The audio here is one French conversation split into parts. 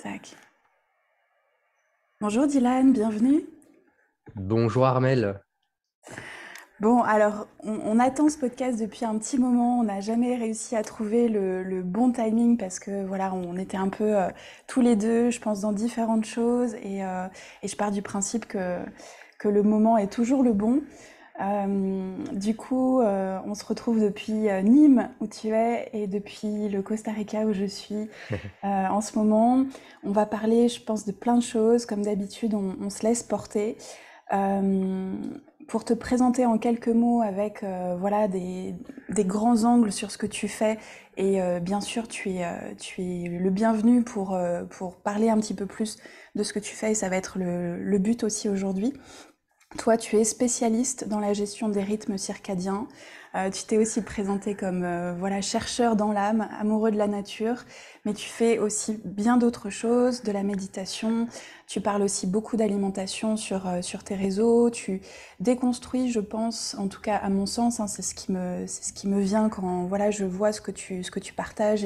Tac. Bonjour Dylan, bienvenue. Bonjour Armel. Bon, alors, on attend ce podcast depuis un petit moment. On n'a jamais réussi à trouver le bon timing parce que voilà, on était un peu tous les deux, je pense, dans différentes choses et je pars du principe que le moment est toujours le bon. Du coup, on se retrouve depuis Nîmes où tu es et depuis le Costa Rica où je suis en ce moment. On va parler, je pense, de plein de choses. Comme d'habitude, on se laisse porter. Euh, pour te présenter en quelques mots avec voilà des grands angles sur ce que tu fais et bien sûr tu es le bienvenu pour parler un petit peu plus de ce que tu fais et ça va être le but aussi aujourd'hui. Toi, tu es spécialiste dans la gestion des rythmes circadiens. Tu t'es aussi présenté comme voilà chercheur dans l'âme, amoureux de la nature, mais tu fais aussi bien d'autres choses, de la méditation. Tu parles aussi beaucoup d'alimentation sur tes réseaux. Tu déconstruis, je pense, en tout cas à mon sens, hein, c'est ce qui me vient quand voilà je vois ce que tu partages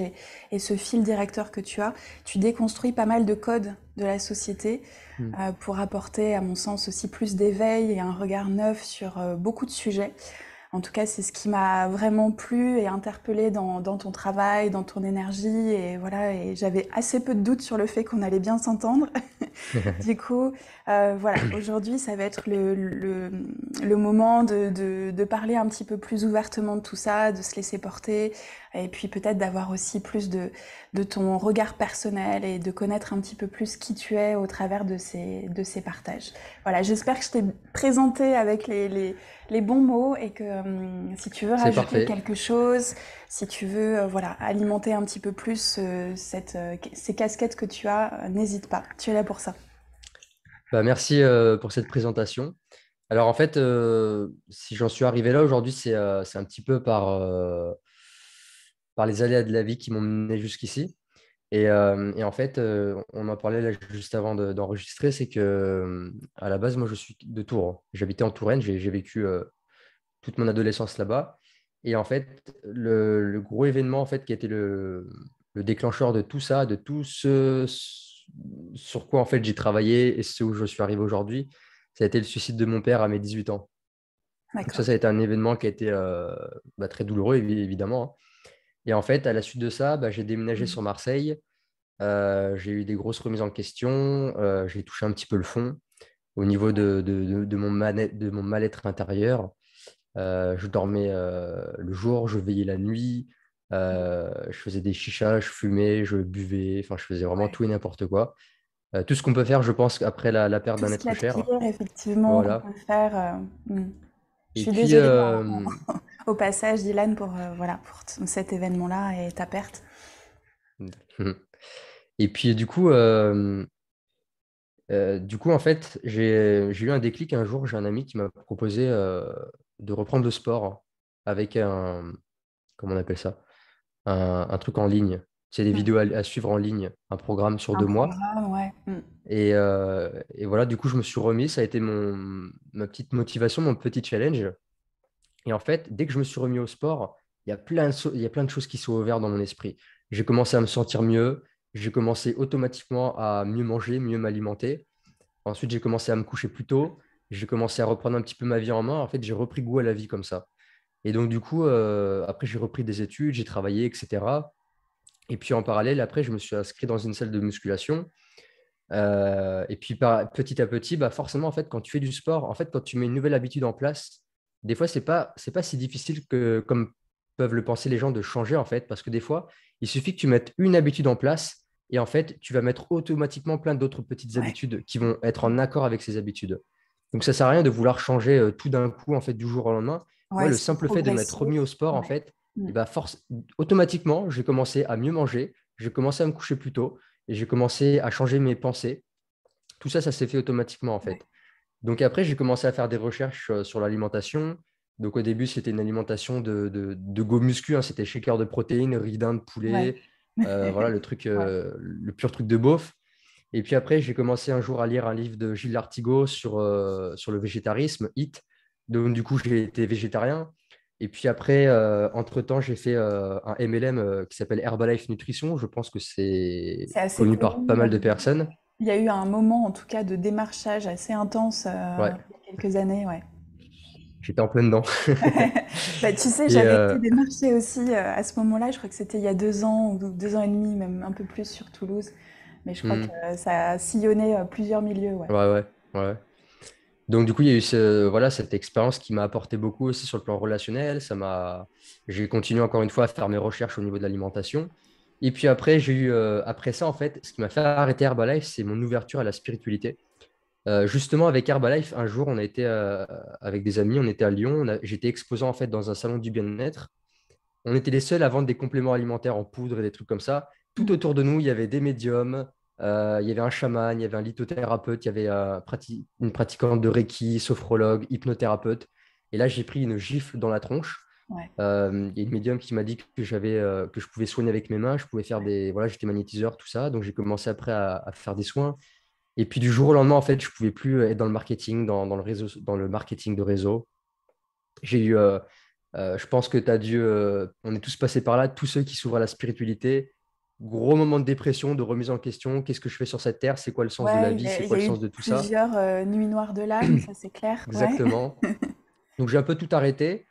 et ce fil directeur que tu as. Tu déconstruis pas mal de codes de la société Hmm. pour apporter, à mon sens, aussi plus d'éveil et un regard neuf sur beaucoup de sujets. En tout cas, c'est ce qui m'a vraiment plu et interpellé dans ton travail, dans ton énergie. Et voilà, et j'avais assez peu de doutes sur le fait qu'on allait bien s'entendre. Du coup, voilà, aujourd'hui, ça va être le moment de parler un petit peu plus ouvertement de tout ça, de se laisser porter, et puis peut-être d'avoir aussi plus de ton regard personnel et de connaître un petit peu plus qui tu es au travers de ces partages. Voilà, j'espère que je t'ai présenté avec les bons mots et que si tu veux C'est rajouter parfait. quelque chose, si tu veux voilà, alimenter un petit peu plus ces casquettes que tu as, n'hésite pas, tu es là pour ça. Bah, merci pour cette présentation. Alors en fait, si j'en suis arrivé là aujourd'hui, c'est un petit peu par les aléas de la vie qui m'ont mené jusqu'ici. Et en fait, on en parlait là juste avant d'enregistrer, c'est que à la base, moi je suis de Tours. J'habitais en Touraine, j'ai vécu toute mon adolescence là-bas. Et en fait, le gros événement en fait, qui a été le déclencheur de tout ça, de tout ce sur quoi en fait, j'ai travaillé et ce où je suis arrivé aujourd'hui, ça a été le suicide de mon père à mes 18 ans. Donc D'accord. ça a été un événement qui a été très douloureux, évidemment, hein. Et en fait, à la suite de ça, j'ai déménagé Mm. sur Marseille. J'ai eu des grosses remises en question. J'ai touché un petit peu le fond au niveau de mon mal-être intérieur. Je dormais le jour, je veillais la nuit, je faisais des chichas, je fumais, je buvais, enfin, je faisais vraiment Ouais. tout et n'importe quoi. Tout ce qu'on peut faire, je pense, après la perte Tout d'un ce qu'il y être a de cher. pire, effectivement, qu'on Voilà. peut faire. Je Et suis puis, désolée au passage, Dylan, pour, voilà, pour cet événement-là et ta perte. et puis du coup, en fait, j'ai eu un déclic un jour. J'ai un ami qui m'a proposé de reprendre le sport avec comment on appelle ça? Un truc en ligne. C'est des Mm. vidéos à suivre en ligne, un programme sur Un 2 mois. programme, ouais. Et voilà, du coup, je me suis remis. Ça a été ma petite motivation, mon petit challenge. Et en fait, dès que je me suis remis au sport, il y a plein de choses qui sont ouvertes dans mon esprit. J'ai commencé à me sentir mieux. J'ai commencé automatiquement à mieux manger, mieux m'alimenter. Ensuite, j'ai commencé à me coucher plus tôt. J'ai commencé à reprendre un petit peu ma vie en main. En fait, j'ai repris goût à la vie comme ça. Et donc, du coup, après, j'ai repris des études, j'ai travaillé, etc. Et puis, en parallèle, après, je me suis inscrit dans une salle de musculation. Et puis petit à petit, forcément, en fait, quand tu fais du sport, en fait, quand tu mets une nouvelle habitude en place, des fois, c'est pas si difficile que, comme peuvent le penser les gens, de changer, en fait, parce que des fois, il suffit que tu mettes une habitude en place et en fait, tu vas mettre automatiquement plein d'autres petites Ouais. habitudes qui vont être en accord avec ces habitudes. Donc, ça sert à rien de vouloir changer tout d'un coup, en fait, du jour au lendemain. Moi, Ouais, le c'est simple fait de m'être remis au progressif. sport, en Ouais. fait, Mm. et automatiquement, j'ai commencé à mieux manger, j'ai commencé à me coucher plus tôt et j'ai commencé à changer mes pensées. Tout ça, ça s'est fait automatiquement en Ouais. fait. Donc après, j'ai commencé à faire des recherches sur l'alimentation. Donc au début, c'était une alimentation de go muscu, hein. C'était shaker de protéines, riz d'Inde, Ouais. poulet, voilà le truc, Ouais. le pur truc de beauf. Et puis après, j'ai commencé un jour à lire un livre de Gilles Lartigot sur le végétarisme, HIT. Donc du coup, j'ai été végétarien. Et puis après, entre-temps, j'ai fait un MLM qui s'appelle Herbalife Nutrition. Je pense que c'est C'est assez connu par pas connu. mal de personnes. Il y a eu un moment, en tout cas, de démarchage assez intense Ouais, il y a quelques années, ouais. j'étais en plein dedans. Bah, tu sais, Et j'avais été démarchée aussi à ce moment-là. Je crois que c'était il y a 2 ans ou 2 ans et demi, même un peu plus sur Toulouse. Mais je crois que hmm, ça a sillonné plusieurs milieux, ouais. ouais, ouais, ouais. Donc, du coup, il y a eu voilà, cette expérience qui m'a apporté beaucoup aussi sur le plan relationnel. J'ai continué encore une fois à faire mes recherches au niveau de l'alimentation. Et puis après, après ça, en fait, ce qui m'a fait arrêter Herbalife, c'est mon ouverture à la spiritualité. Justement, avec Herbalife, un jour, on a été avec des amis, on était à Lyon. J'étais exposant en fait dans un salon du bien-être. On était les seuls à vendre des compléments alimentaires en poudre et des trucs comme ça. Tout Mm. autour de nous, il y avait des médiums, il y avait un chaman, il y avait un lithothérapeute, il y avait une pratiquante de Reiki, sophrologue, hypnothérapeute. Et là, j'ai pris une gifle dans la tronche. Ouais, Il y a une médium qui m'a dit que je pouvais soigner avec mes mains, je pouvais faire voilà, j'étais magnétiseur, tout ça. Donc j'ai commencé après à faire des soins. Et puis du jour au lendemain, en fait, je pouvais plus être dans le marketing, dans le réseau, dans le marketing de réseau. J'ai eu je pense que tu as dû. On est tous passés par là, tous ceux qui s'ouvrent à la spiritualité. Gros moment de dépression, de remise en question. Qu'est-ce que je fais sur cette terre? C'est quoi le sens de la ouais, vie? C'est il quoi y le a eu sens de tout ça? plusieurs nuits noires de l'âme, ça c'est clair, ouais. Exactement. Donc j'ai un peu tout arrêté.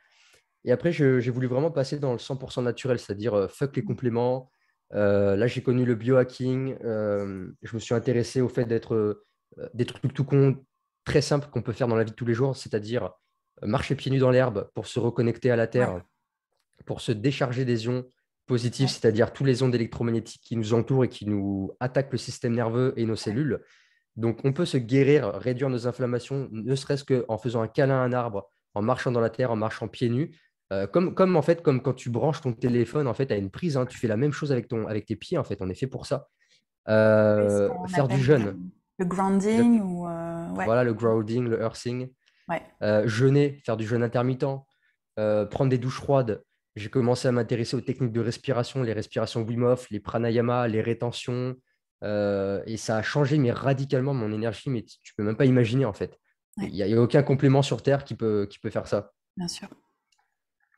Et après, j'ai voulu vraiment passer dans le 100% naturel, c'est-à-dire fuck les compléments. Là, j'ai connu le biohacking. Je me suis intéressé au fait d'être des trucs tout con, très simples qu'on peut faire dans la vie de tous les jours, c'est-à-dire marcher pieds nus dans l'herbe pour se reconnecter à la Ouais, terre, pour se décharger des ions positifs, ouais, c'est-à-dire tous les ondes électromagnétiques qui nous entourent et qui nous attaquent le système nerveux et nos ouais. cellules. Donc, on peut se guérir, réduire nos inflammations, ne serait-ce qu'en faisant un câlin à un arbre, en marchant dans la terre, en marchant pieds nus. En fait, comme quand tu branches ton téléphone en fait, à une prise, hein, tu fais la même chose avec tes pieds. En fait, on est fait pour ça. Oui, ce qu'on Faire du appelle jeûne, le grounding exact- ou ouais, voilà le grounding, le earthing. ouais, Jeûner, faire du jeûne intermittent, prendre des douches froides. J'ai commencé à m'intéresser aux techniques de respiration, les respirations Wim Hof, les pranayama, les rétentions. Et ça a changé mais radicalement mon énergie, mais tu peux même pas imaginer en fait. ouais, Il y a aucun complément sur Terre qui peut faire ça. bien sûr.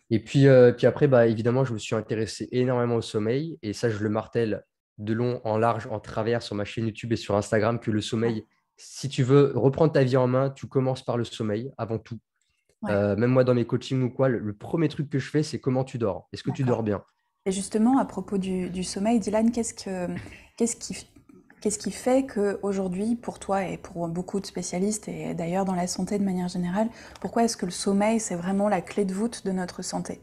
Et puis après, bah, évidemment, je me suis intéressé énormément au sommeil. Et ça, je le martèle de long en large, en travers sur ma chaîne YouTube et sur Instagram, que le Ouais, sommeil, si tu veux reprendre ta vie en main, tu commences par le sommeil avant tout. ouais, Même moi, dans mes coachings ou quoi, le premier truc que je fais, c'est comment tu dors. Est-ce que tu d'accord. dors bien? Et justement, à propos du sommeil, Dylan, qu'est-ce qui, qu'est-ce qui fait que aujourd'hui, pour toi et pour beaucoup de spécialistes, et d'ailleurs dans la santé de manière générale, pourquoi est-ce que le sommeil, c'est vraiment la clé de voûte de notre santé?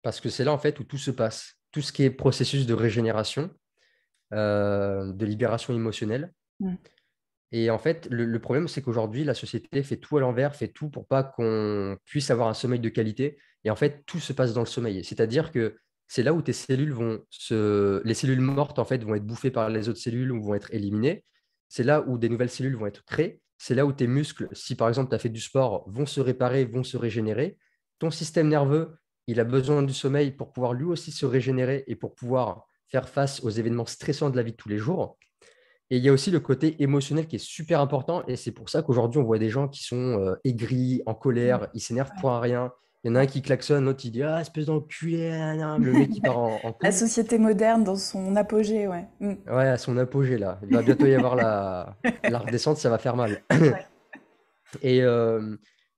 Parce que c'est là, en fait, où tout se passe. Tout ce qui est processus de régénération, de libération émotionnelle. Mm. Et en fait, le problème, c'est qu'aujourd'hui, la société fait tout à l'envers, fait tout pour pas qu'on puisse avoir un sommeil de qualité. Et en fait, tout se passe dans le sommeil. C'est-à-dire que c'est là où tes cellules les cellules mortes, en fait, vont être bouffées par les autres cellules ou vont être éliminées. C'est là où des nouvelles cellules vont être créées. C'est là où tes muscles, si par exemple tu as fait du sport, vont se réparer, vont se régénérer. Ton système nerveux, il a besoin du sommeil pour pouvoir lui aussi se régénérer et pour pouvoir faire face aux événements stressants de la vie de tous les jours. Et il y a aussi le côté émotionnel qui est super important. Et c'est pour ça qu'aujourd'hui, on voit des gens qui sont aigris, en Mm. colère, ils s'énervent Ouais, pour un rien. Il y en a un ouais. qui klaxonne, l'autre il dit ah, espèce d'enculé, nanana. Le mec qui part en La couille. société moderne dans son apogée, ouais. Mm. Ouais, à son apogée là. Il va bientôt y avoir la redescente, ça va faire mal. Ouais. Et, euh,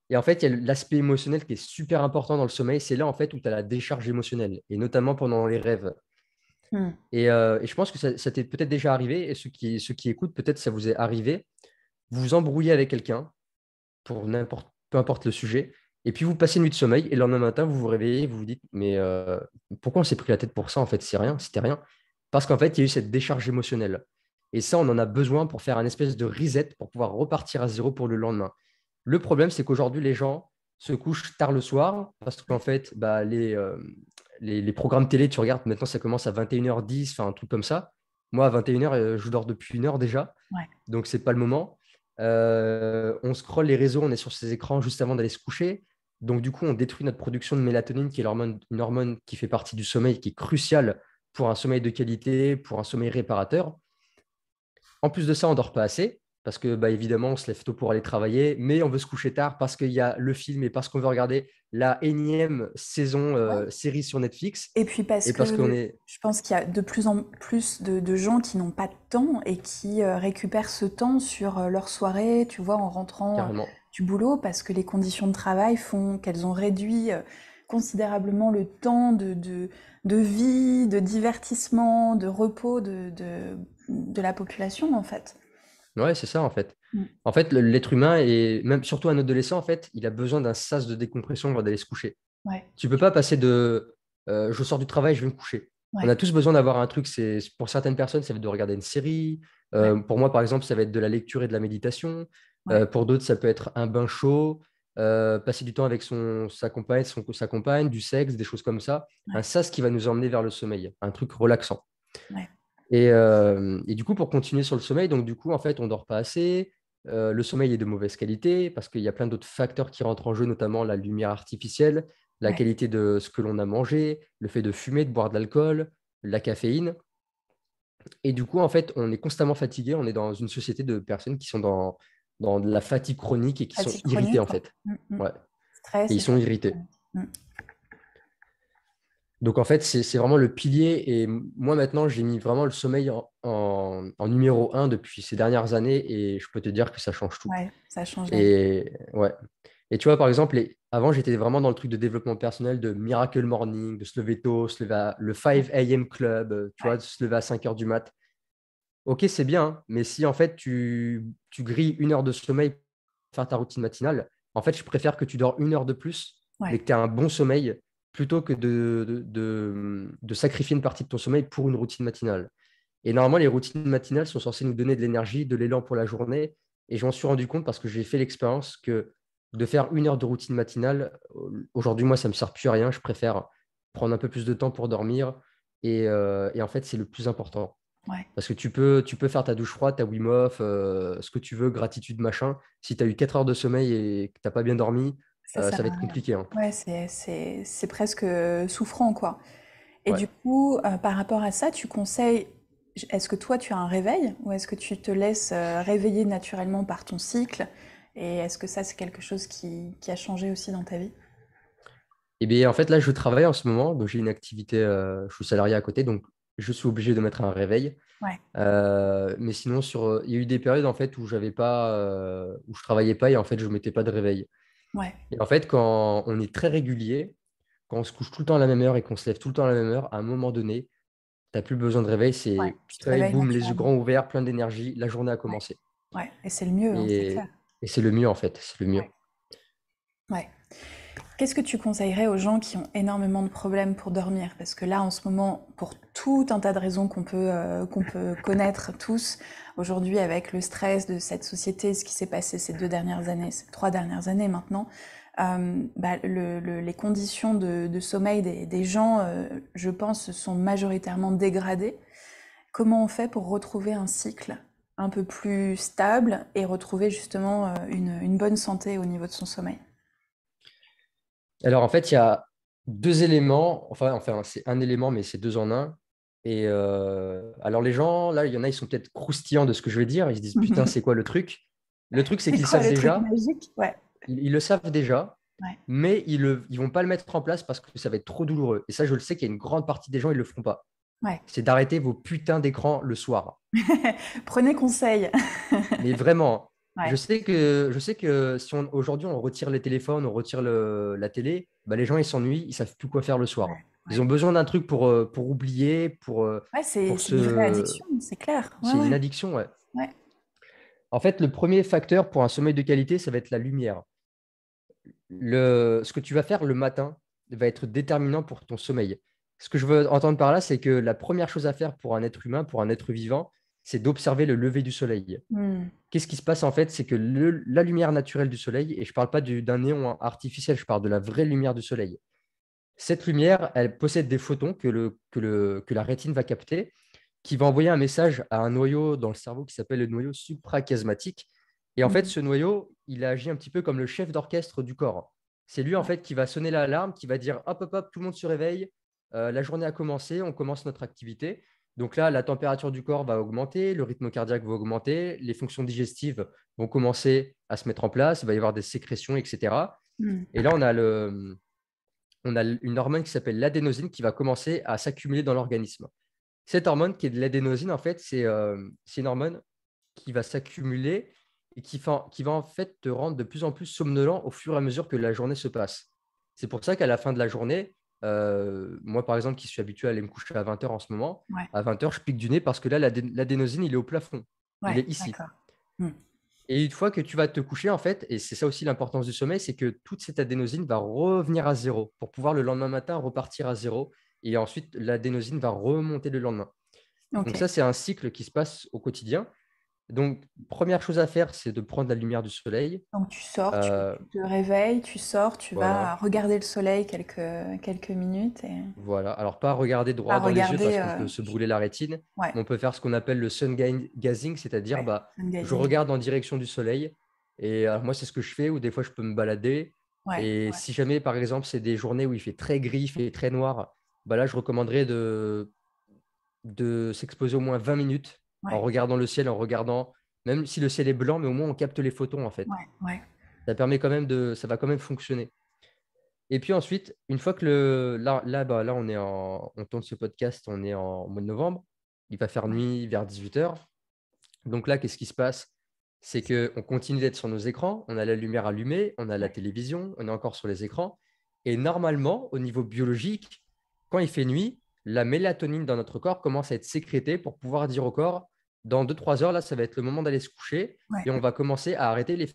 et en fait, il y a l'aspect émotionnel qui est super important dans le sommeil. C'est là en fait où tu as la décharge émotionnelle, et notamment pendant les rêves. Mm. Et je pense que ça t'est peut-être déjà arrivé, et ceux qui écoutent, peut-être ça vous est arrivé. Vous vous embrouillez avec quelqu'un pour peu importe le sujet, et puis vous passez une nuit de sommeil, et le lendemain matin, vous vous réveillez, vous vous dites, mais pourquoi on s'est pris la tête pour ça? En fait, c'est rien, c'était rien. Parce qu'en fait, il y a eu cette décharge émotionnelle. Et ça, on en a besoin pour faire un espèce de reset, pour pouvoir repartir à zéro pour le lendemain. Le problème, c'est qu'aujourd'hui, les gens se couchent tard le soir, parce qu'en fait, bah, les programmes télé, tu regardes, maintenant, ça commence à 21h10, enfin, un truc comme ça. Moi, à 21h, je dors depuis 1 heure déjà, Ouais. donc c'est pas le moment. On scrolle les réseaux, on est sur ces écrans juste avant d'aller se coucher. Donc, du coup, on détruit notre production de mélatonine, qui est une hormone qui fait partie du sommeil, qui est cruciale pour un sommeil de qualité, pour un sommeil réparateur. En plus de ça, on ne dort pas assez parce que bah, évidemment, on se lève tôt pour aller travailler, mais on veut se coucher tard parce qu'il y a le film et parce qu'on veut regarder la énième saison Ouais. série sur Netflix Et puis parce et parce qu'on que est je pense qu'il y a de plus en plus de gens qui n'ont pas de temps et qui récupèrent ce temps sur leur soirée, tu vois, en rentrant carrément. du boulot, parce que les conditions de travail font qu'elles ont réduit considérablement le temps de vie, de divertissement, de repos de la population, en fait. Ouais, c'est ça en fait. Mm. En fait, l'être humain et même surtout un adolescent, en fait, il a besoin d'un sas de décompression avant d'aller se coucher. Ouais, Tu peux pas passer de je sors du travail, je vais me coucher. On ouais, a tous besoin d'avoir un truc. Pour certaines personnes, ça va être de regarder une série. ouais, Pour moi, par exemple, ça va être de la lecture et de la méditation. ouais, Pour d'autres, ça peut être un bain chaud, passer du temps avec sa compagne, sa compagne, du sexe, des choses comme ça. Un ouais, sas qui va nous emmener vers le sommeil, un truc relaxant. ouais, Et du coup, pour continuer sur le sommeil, donc du coup, en fait, on dort pas assez. Le sommeil est de mauvaise qualité parce qu'il y a plein d'autres facteurs qui rentrent en jeu, notamment la lumière artificielle, la ouais. qualité de ce que l'on a mangé, le fait de fumer, de boire de l'alcool, la caféine. Et du coup, en fait, on est constamment fatigué. On est dans une société de personnes qui sont dans de la fatigue chronique et qui sont Fatigue irritées, chronique, en quoi. fait. Mm, mm. Ouais. Et Stress ils et sont fatigue irrités. chronique. Mm. Donc en fait, c'est vraiment le pilier. Et moi maintenant, j'ai mis vraiment le sommeil en numéro un depuis ces dernières années et je peux te dire que ça change tout. Ouais, ça change la vie. Et ouais. Et tu vois, par exemple, avant, j'étais vraiment dans le truc de développement personnel, de Miracle Morning, de se lever tôt, se lever le Ouais, 5 a.m. Club, tu vois, ouais, de se lever à 5 heures du mat. Ok, c'est bien, hein, mais si en fait tu grilles 1 heure de sommeil pour faire ta routine matinale, en fait, je préfère que tu dors 1 heure de plus, mais ouais. que tu aies un bon sommeil, plutôt que de sacrifier une partie de ton sommeil pour une routine matinale. Et normalement, les routines matinales sont censées nous donner de l'énergie, de l'élan pour la journée. Et je m'en suis rendu compte parce que j'ai fait l'expérience que de faire 1 heure de routine matinale, aujourd'hui, moi, ça ne me sert plus à rien. Je préfère prendre un peu plus de temps pour dormir. Et en fait, c'est le plus important. Ouais. Parce que tu peux faire ta douche froide, ta Wim Hof, ce que tu veux, gratitude, machin. Si tu as eu 4 heures de sommeil et que tu n'as pas bien dormi, Ça sert ça va à être rien. compliqué, hein. Ouais, c'est presque souffrant, quoi. Et Ouais. du coup, par rapport à ça, tu conseilles, est-ce que toi tu as un réveil ou est-ce que tu te laisses réveiller naturellement par ton cycle? Et est-ce que ça c'est quelque chose qui a changé aussi dans ta vie? Et bien, en fait, là, je travaille en ce moment. Donc, j'ai une activité, je suis salarié à côté, donc je suis obligé de mettre un réveil. Ouais, Mais sinon, il y a eu des périodes en fait où j'avais pas, où je travaillais pas et en fait je mettais pas de réveil. ouais, Et en fait, quand on est très régulier, quand on se couche tout le temps à la même heure et qu'on se lève tout le temps à la même heure, à un moment donné, tu n'as plus besoin de réveil. ouais, C'est tu petit te réveil, réveilles boum, les yeux naturellement. grands ouverts, plein d'énergie, la journée a Ouais, commencé. ouais, et c'est le mieux, hein, c'est clair. Et, et c'est le mieux en fait, c'est le Ouais, mieux. ouais. Qu'est-ce que tu conseillerais aux gens qui ont énormément de problèmes pour dormir? Parce que là, en ce moment, pour tout un tas de raisons qu'on peut connaître tous, aujourd'hui, avec le stress de cette société, ce qui s'est passé ces 2 dernières années, ces 3 dernières années maintenant, bah, les conditions de sommeil des gens, je pense, se sont majoritairement dégradées. Comment on fait pour retrouver un cycle un peu plus stable et retrouver justement une bonne santé au niveau de son sommeil? Alors en fait, il y a deux éléments, enfin c'est un élément, mais c'est deux en un. Et alors les gens, là, il y en a, ils sont peut-être croustillants de ce que je vais dire. Ils se disent, putain, c'est quoi le truc? Le truc, c'est C'est qu'ils quoi savent le truc déjà, magique? Ouais, ils le savent déjà, ouais, mais ils vont pas le mettre en place parce que ça va être trop douloureux. Et ça, je le sais qu'il y a une grande partie des gens, ils le feront pas. ouais. C'est d'arrêter vos putains d'écran le soir. Prenez conseil. Mais vraiment, je Ouais, sais que si aujourd'hui on retire les téléphones, on retire la télé, bah, les gens ils s'ennuient, ils savent plus quoi faire le soir. ouais, Ils ouais. ont besoin d'un truc pour oublier, Ouais, pour c'est une vraie se. addiction, c'est clair. Ouais, C'est une ouais, addiction, ouais. ouais, En fait, le premier facteur pour un sommeil de qualité, ça va être la lumière. Ce que tu vas faire le matin va être déterminant pour ton sommeil. Ce que je veux entendre par là, c'est que la première chose à faire pour un être humain, pour un être vivant, c'est d'observer le lever du soleil. hmm, Qu'est-ce qui se passe en fait? C'est que la lumière naturelle du soleil, et je ne parle pas d'un néon artificiel, je parle de la vraie lumière du soleil. Cette lumière, elle possède des photons que la rétine va capter, qui va envoyer un message à un noyau dans le cerveau qui s'appelle le noyau suprachiasmatique. Et en fait, hmm, ce noyau, il agit un petit peu comme le chef d'orchestre du corps. C'est lui en ouais, fait qui va sonner l'alarme, qui va dire hop, hop, hop, tout le monde se réveille, la journée a commencé, on commence notre activité. Donc là, la température du corps va augmenter, le rythme cardiaque va augmenter, les fonctions digestives vont commencer à se mettre en place, il va y avoir des sécrétions, etc. Mm. Et là, on a une hormone qui s'appelle l'adénosine qui va commencer à s'accumuler dans l'organisme. Cette hormone qui est de l'adénosine, en fait, c'est une hormone qui va s'accumuler et qui va en fait te rendre de plus en plus somnolent au fur et à mesure que la journée se passe. C'est pour ça qu'à la fin de la journée, moi par exemple qui suis habitué à aller me coucher à 20 heures en ce moment, Ouais, à 20 heures je pique du nez parce que là l'adénosine il est au plafond, il ouais, est ici. d'accord. Mm. Et une fois que tu vas te coucher en fait, et c'est ça aussi l'importance du sommeil, c'est que toute cette adénosine va revenir à zéro pour pouvoir le lendemain matin repartir à zéro et ensuite l'adénosine va remonter le lendemain. Ok. Donc ça c'est un cycle qui se passe au quotidien. Donc, première chose à faire, c'est de prendre la lumière du soleil. Donc tu sors, Euh, tu te réveilles, tu sors, tu vas voilà, regarder le soleil quelques minutes et voilà. Alors, pas regarder pas droit dans les yeux regarder. parce qu'on peut se brûler la rétine, Ouais, mais on peut faire ce qu'on appelle le gazing, c'est-à-dire ouais, bah, sun je gazing. regarde en direction du soleil. Et moi, c'est ce que je fais, ou des fois, je peux me balader. Ouais, Et ouais, si jamais, par exemple, c'est des journées où il fait très gris, il fait très noir, bah là, je recommanderais de s'exposer au moins 20 minutes en ouais, regardant le ciel, en regardant, même si le ciel est blanc, mais au moins on capte les photons, en fait. ouais, ouais. Ça permet quand même ça va quand même fonctionner. Et puis ensuite, une fois que là, on tourne ce podcast, on est en mois de novembre, il va faire Ouais. nuit vers 18 heures. Donc là, qu'est-ce qui se passe? C'est qu'on continue d'être sur nos écrans, on a la lumière allumée, on a la Ouais. télévision, on est encore sur les écrans. Et normalement, au niveau biologique, quand il fait nuit, la mélatonine dans notre corps commence à être sécrétée pour pouvoir dire au corps, dans 2 3 heures, là, ça va être le moment d'aller se coucher Ouais. et on va commencer à arrêter les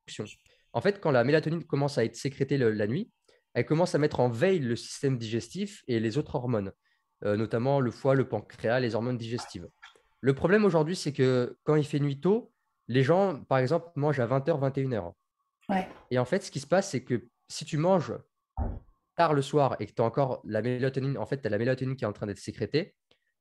fonctions. En fait, quand la mélatonine commence à être sécrétée la nuit, elle commence à mettre en veille le système digestif et les autres hormones, notamment le foie, le pancréas, les hormones digestives. Le problème aujourd'hui, c'est que quand il fait nuit tôt, les gens, par exemple, mangent à 20 h, 21 heures. Ouais. Et en fait, ce qui se passe, c'est que si tu manges tard le soir et que tu as encore la mélatonine, en fait, tu as la mélatonine qui est en train d'être sécrétée,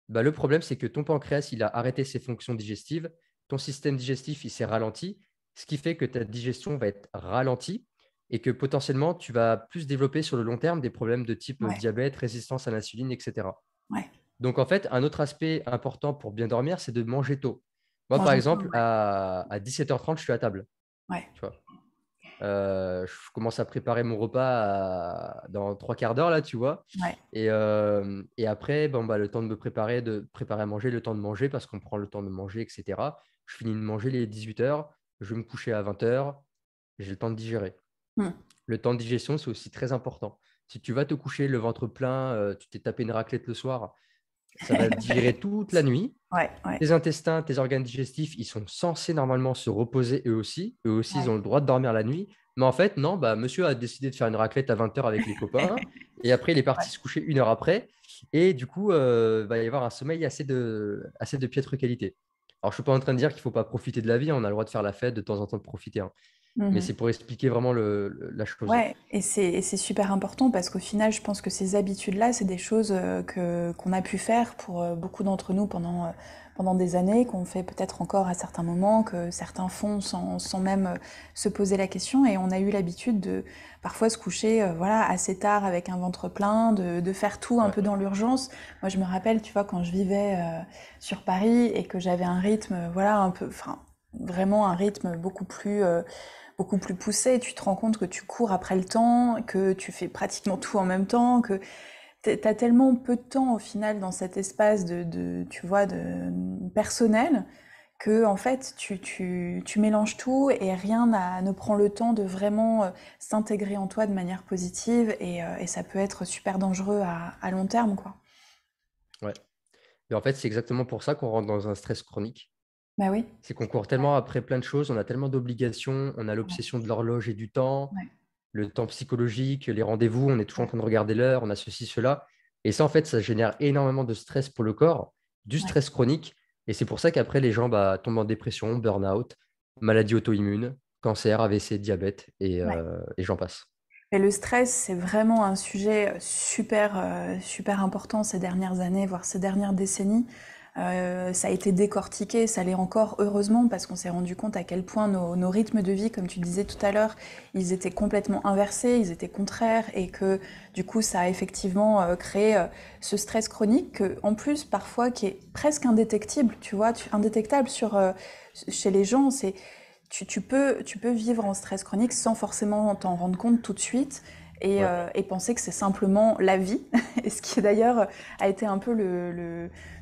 bah, le problème, c'est que ton pancréas, il a arrêté ses fonctions digestives, ton système digestif, il s'est ralenti, ce qui fait que ta digestion va être ralentie et que potentiellement, tu vas plus développer sur le long terme des problèmes de type Ouais. diabète, résistance à l'insuline, etc. Ouais. Donc, en fait, un autre aspect important pour bien dormir, c'est de manger tôt. Moi, par Manger tôt, exemple, ouais. à 17h30, je suis à table. Ouais. Tu vois. Je commence à préparer mon repas dans 3 quarts d'heure, là, tu vois. Ouais. Et après, bon, bah, le temps de préparer à manger, le temps de manger, parce qu'on prend le temps de manger, etc. Je finis de manger les 18 heures, je vais me coucher à 20 heures, j'ai le temps de digérer. Mm. Le temps de digestion, c'est aussi très important. Si tu vas te coucher le ventre plein, tu t'es tapé une raclette le soir, ça va digérer toute la nuit. Ouais. Ouais. Tes intestins, tes organes digestifs, ils sont censés normalement se reposer eux aussi. Eux aussi, ils Ouais. ont le droit de dormir la nuit. Mais en fait, non, bah, monsieur a décidé de faire une raclette à 20 heures avec les copains. Et après, il est Ouais. parti se coucher 1 heure après. Et du coup, il va y avoir un sommeil assez de piètre qualité. Alors, je ne suis pas en train de dire qu'il ne faut pas profiter de la vie. On a le droit de faire la fête, de temps en temps de profiter, hein. Mais Mhm. c'est pour expliquer vraiment la chose. Ouais, et c'est super important parce qu'au final, je pense que ces habitudes-là, c'est des choses qu'on a pu faire pour beaucoup d'entre nous pendant des années, qu'on fait peut-être encore à certains moments, que certains font sans même se poser la question. Et on a eu l'habitude de parfois se coucher voilà, assez tard avec un ventre plein, de faire tout un Ouais. peu dans l'urgence. Moi, je me rappelle, tu vois, quand je vivais sur Paris et que j'avais un rythme, voilà, un peu, enfin, vraiment un rythme beaucoup plus poussé, tu te rends compte que tu cours après le temps, que tu fais pratiquement tout en même temps, que t'as tellement peu de temps au final dans cet espace tu vois, de personnel, que en fait tu mélanges tout et rien ne prend le temps de vraiment s'intégrer en toi de manière positive et ça peut être super dangereux à long terme, quoi. Ouais. Et en fait, c'est exactement pour ça qu'on rentre dans un stress chronique. Bah oui, C'est qu'on court tellement après plein de choses, on a tellement d'obligations, on a ouais, l'obsession de l'horloge et du temps, ouais, le temps psychologique, les rendez-vous, on est toujours en ouais, train de regarder l'heure, on a ceci, cela. Et ça, en fait, ça génère énormément de stress pour le corps, du ouais. stress chronique. Et c'est pour ça qu'après, les gens bah, tombent en dépression, burn-out, maladie auto-immune, cancer, AVC, diabète, Ouais. et j'en passe. Et le stress, c'est vraiment un sujet super important ces dernières années, voire ces dernières décennies. Ça a été décortiqué, ça l'est encore heureusement parce qu'on s'est rendu compte à quel point nos rythmes de vie, comme tu disais tout à l'heure, ils étaient complètement inversés, ils étaient contraires et que du coup ça a effectivement créé ce stress chronique que, en plus parfois qui est presque indétectible, tu vois, indétectable chez les gens. Tu peux vivre en stress chronique sans forcément t'en rendre compte tout de suite Ouais, et penser que c'est simplement la vie. Et ce qui d'ailleurs a été un peu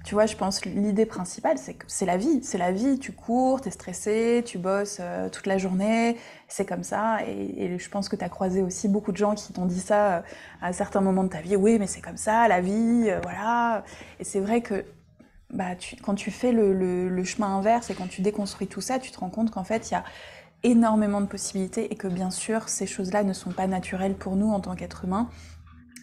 tu vois, je pense l'idée principale, c'est que c'est la vie. Tu cours, t'es stressé, tu bosses toute la journée, c'est comme ça. Et je pense que t'as croisé aussi beaucoup de gens qui t'ont dit ça à certains moments de ta vie. Oui, mais c'est comme ça, la vie, voilà. Et c'est vrai que bah, quand tu fais le chemin inverse et quand tu déconstruis tout ça, tu te rends compte qu'en fait, il y a énormément de possibilités et que bien sûr, ces choses-là ne sont pas naturelles pour nous en tant qu'êtres humains.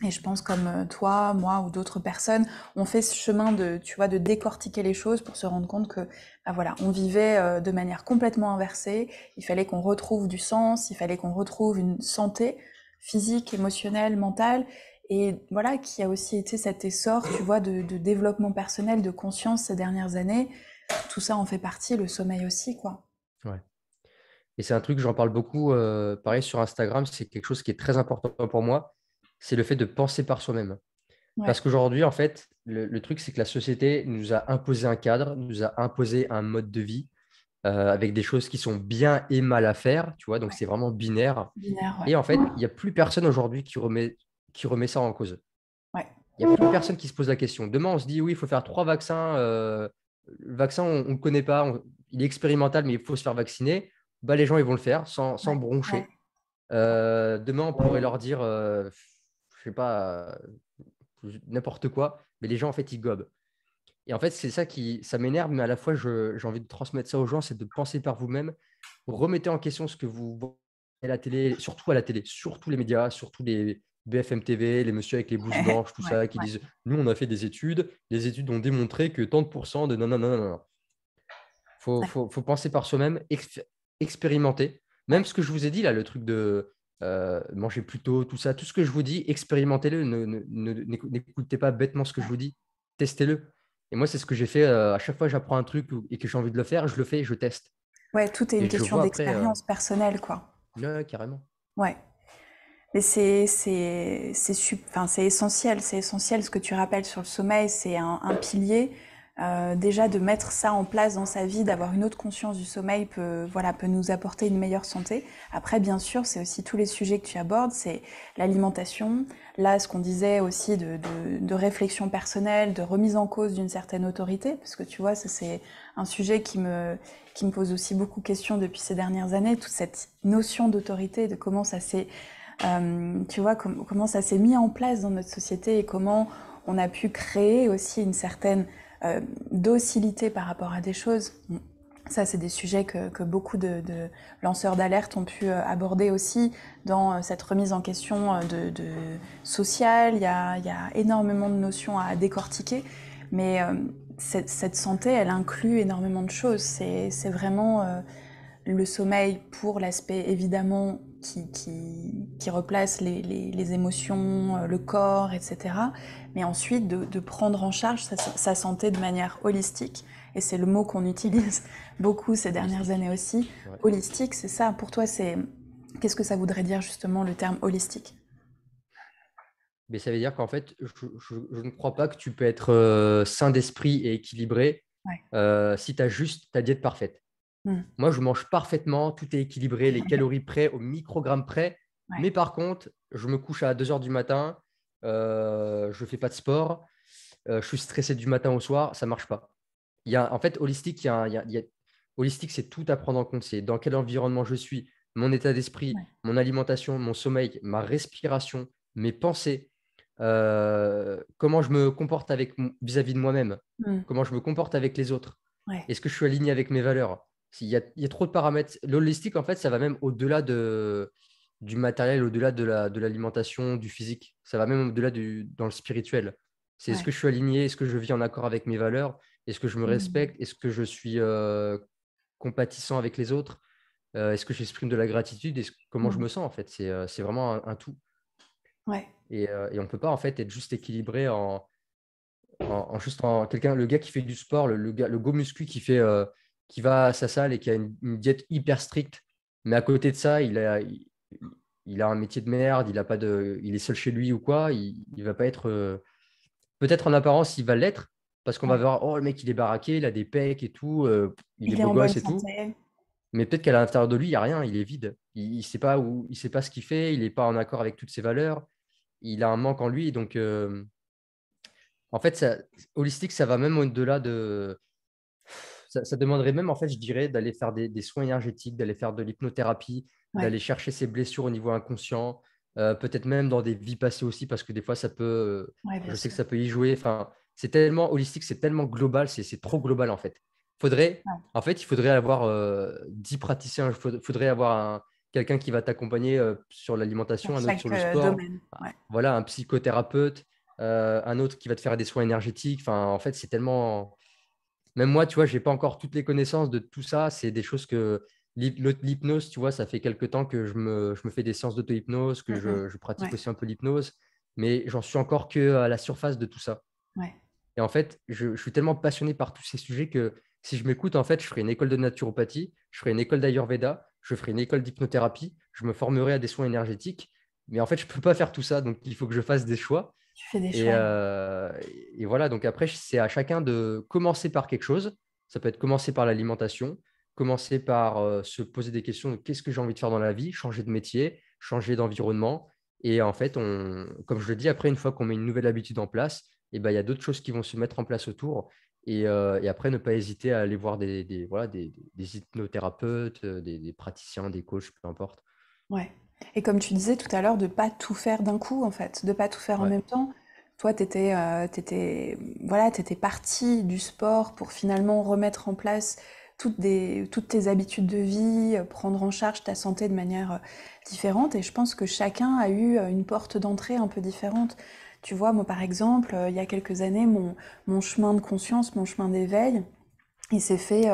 Et je pense comme toi, moi ou d'autres personnes, on fait ce chemin tu vois, de décortiquer les choses pour se rendre compte que, bah voilà, on vivait de manière complètement inversée. Il fallait qu'on retrouve du sens, il fallait qu'on retrouve une santé physique, émotionnelle, mentale. Et voilà, qui a aussi été cet essor, tu vois, de développement personnel, de conscience ces dernières années. Tout ça en fait partie, le sommeil aussi, quoi. ouais. Et c'est un truc, j'en parle beaucoup, pareil sur Instagram, c'est quelque chose qui est très important pour moi, c'est le fait de penser par soi-même. Ouais, Parce qu'aujourd'hui, en fait, le truc, c'est que la société nous a imposé un cadre, nous a imposé un mode de vie avec des choses qui sont bien et mal à faire, tu vois, donc ouais, c'est vraiment binaire. binaire, Et en ouais. fait, il n'y a plus personne aujourd'hui qui remet ça en cause. Ouais, Il n'y a plus personne qui se pose la question. Demain, on se dit, oui, il faut faire 3 vaccins. Le vaccin, on ne le connaît pas, il est expérimental, mais il faut se faire vacciner. Bah, les gens, ils vont le faire sans ouais, ouais, broncher. Demain, on pourrait leur dire, je sais pas, n'importe quoi, mais les gens, en fait, ils gobent. Et en fait, c'est ça ça m'énerve, mais à la fois, j'ai envie de transmettre ça aux gens, c'est de penser par vous-même. Remettez en question ce que vous voyez à la télé, surtout à la télé, surtout les médias, surtout les BFM TV, les messieurs avec les blouses blanches, tout ouais, ça, qui ouais, disent, nous, on a fait des études, les études ont démontré que tant de pourcents de non, non, non, non, non. ouais, Faut penser par soi-même, expérimenter. Même ouais. ce que je vous ai dit là, le truc de manger plus tôt, tout ça, tout ce que je vous dis, expérimentez-le. N'écoutez pas bêtement ce que je vous dis, testez-le. Et moi, c'est ce que j'ai fait à chaque fois que j'apprends un truc et que j'ai envie de le faire, je le fais et je teste. Ouais, tout est une Et je question vois après, d'expérience personnelle, quoi. ouais, carrément. Ouais. Mais enfin, c'est essentiel ce que tu rappelles sur le sommeil, c'est un pilier. Déjà de mettre ça en place dans sa vie, d'avoir une autre conscience du sommeil peut nous apporter une meilleure santé. Après, bien sûr, c'est aussi tous les sujets que tu abordes, c'est l'alimentation. Là, ce qu'on disait aussi de réflexion personnelle, de remise en cause d'une certaine autorité, parce que tu vois, ça c'est un sujet qui me pose aussi beaucoup de questions depuis ces dernières années, toute cette notion d'autorité, de comment ça s'est tu vois, comment ça s'est mis en place dans notre société et comment on a pu créer aussi une certaine docilité par rapport à des choses. Bon, ça, c'est des sujets que beaucoup de lanceurs d'alerte ont pu aborder aussi dans cette remise en question sociale. Il y a énormément de notions à décortiquer, mais cette santé, elle inclut énormément de choses. C'est vraiment le sommeil pour l'aspect évidemment qui replace les émotions, le corps, etc. Mais ensuite de prendre en charge sa santé de manière holistique. Et c'est le mot qu'on utilise beaucoup ces dernières Holistique. années aussi. Ouais. Holistique, c'est ça. Pour toi, qu'est-ce que ça voudrait dire justement le terme holistique? Mais ça veut dire qu'en fait, je ne crois pas que tu peux être sain d'esprit et équilibré Ouais. si tu as juste ta diète parfaite. Mm. Moi, je mange parfaitement, tout est équilibré, les calories près, au microgramme près. Ouais. Mais par contre, je me couche à 2 heures du matin, je ne fais pas de sport, je suis stressé du matin au soir, ça ne marche pas. En fait, holistique, holistique, c'est tout à prendre en compte. C'est dans quel environnement je suis, mon état d'esprit, Ouais. mon alimentation, mon sommeil, ma respiration, mes pensées, comment je me comporte vis-à-vis de moi-même, Mm. comment je me comporte avec les autres. Ouais. Est-ce que je suis aligné avec mes valeurs? Il y a trop de paramètres. L'holistique, en fait, ça va même au-delà du matériel, au-delà de l'alimentation, du physique. Ça va même au-delà dans le spirituel. C'est est-ce Ouais. que je suis aligné? Est-ce que je vis en accord avec mes valeurs? Est-ce que je me Mm. respecte? Est-ce que je suis compatissant avec les autres? Est-ce que j'exprime de la gratitude? Comment je Mm. me sens, en fait? C'est vraiment un tout. Ouais. Et on ne peut pas, en fait, être juste équilibré le gars qui fait du sport, le go muscu qui va à sa salle et qui a une diète hyper stricte, mais à côté de ça, il a un métier de merde, il est seul chez lui ou quoi, il va pas être. Peut-être en apparence, il va l'être, parce qu'on va Ouais. voir, oh, le mec, il est baraqué, il a des pecs et tout, il est Il est beau en bonne gosse et tout. santé. Mais peut-être qu'à l'intérieur de lui, il n'y a rien, il est vide. Il ne sait pas il sait pas ce qu'il fait, il n'est pas en accord avec toutes ses valeurs, il a un manque en lui. Donc, en fait, holistique, ça va même au-delà de. Ça demanderait même, en fait, je dirais, d'aller faire des soins énergétiques, d'aller faire de l'hypnothérapie, Ouais, d'aller chercher ses blessures au niveau inconscient, peut-être même dans des vies passées aussi, parce que des fois, ouais, bien je sais sûr. que ça peut y jouer. Enfin, c'est tellement holistique, c'est tellement global, c'est trop global, en fait. Ouais. Il faudrait avoir 10 praticiens, faudrait avoir quelqu'un qui va t'accompagner sur l'alimentation, Pour un autre sur chaque le sport, domaine. Ouais. voilà, un psychothérapeute, un autre qui va te faire des soins énergétiques. Enfin, en fait, c'est tellement. Même moi, tu vois, je n'ai pas encore toutes les connaissances de tout ça. C'est des choses que l'hypnose, tu vois, ça fait quelques temps que je me fais des séances d'auto-hypnose, que Mm, mm. je pratique Ouais, aussi un peu l'hypnose, mais j'en suis encore que à la surface de tout ça. ouais. Et en fait, je suis tellement passionné par tous ces sujets que si je m'écoute, en fait, je ferai une école de naturopathie, je ferai une école d'Ayurveda, je ferai une école d'hypnothérapie, je me formerai à des soins énergétiques. Mais en fait, je ne peux pas faire tout ça, donc il faut que je fasse des choix. Tu fais des Et, choix. euh, et voilà, donc après, c'est à chacun de commencer par quelque chose. Ça peut être commencer par l'alimentation, commencer par se poser des questions de qu'est-ce que j'ai envie de faire dans la vie, changer de métier, changer d'environnement. Et en fait, comme je le dis, après, une fois qu'on met une nouvelle habitude en place, et ben, il y a d'autres choses qui vont se mettre en place autour. Et après, ne pas hésiter à aller voir voilà, des hypnothérapeutes, des praticiens, des coachs, peu importe. Ouais. Et comme tu disais tout à l'heure, de pas tout faire d'un coup, en fait, de pas tout faire en Ouais. même temps. Toi, voilà, t'étais parti du sport pour finalement remettre en place toutes tes habitudes de vie, prendre en charge ta santé de manière différente. Et je pense que chacun a eu une porte d'entrée un peu différente. Tu vois, moi, par exemple, il y a quelques années, mon chemin de conscience, mon chemin d'éveil, il s'est fait,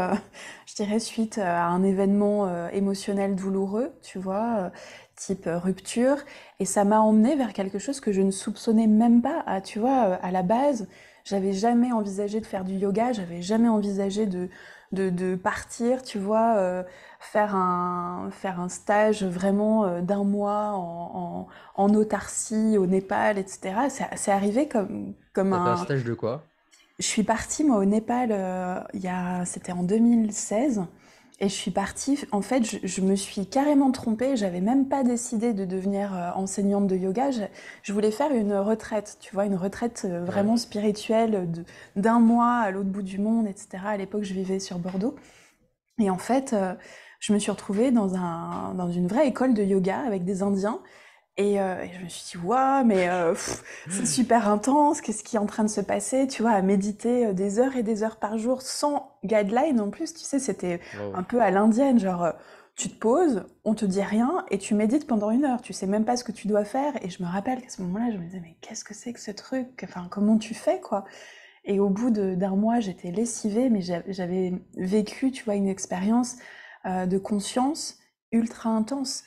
je dirais, suite à un événement émotionnel douloureux, tu vois, type rupture, et ça m'a emmené vers quelque chose que je ne soupçonnais même pas. Ah, tu vois, à la base, j'avais jamais envisagé de faire du yoga, j'avais jamais envisagé de partir, tu vois, faire un stage vraiment d'un mois en autarcie au Népal, etc. C'est arrivé comme Tu as fait un un, stage de quoi? je suis partie, moi, au Népal, c'était en 2016. Et je suis partie, en fait, je me suis carrément trompée. J'avais même pas décidé de devenir enseignante de yoga. Je voulais faire une retraite, tu vois, une retraite Ouais. vraiment spirituelle d'un mois à l'autre bout du monde, etc. À l'époque, je vivais sur Bordeaux. Et en fait, je me suis retrouvée dans une vraie école de yoga avec des Indiens. Et je me suis dit, waouh, mais c'est super intense, qu'est-ce qui est en train de se passer, tu vois, à méditer des heures et des heures par jour sans guideline en plus, tu sais, c'était un Wow. peu à l'indienne, genre, tu te poses, on te dit rien et tu médites pendant une heure, tu sais même pas ce que tu dois faire. Et je me rappelle qu'à ce moment-là, je me disais, mais qu'est-ce que c'est que ce truc? Enfin, comment tu fais, quoi? Et au bout d'un mois, j'étais lessivée, mais j'avais vécu, tu vois, une expérience de conscience ultra intense.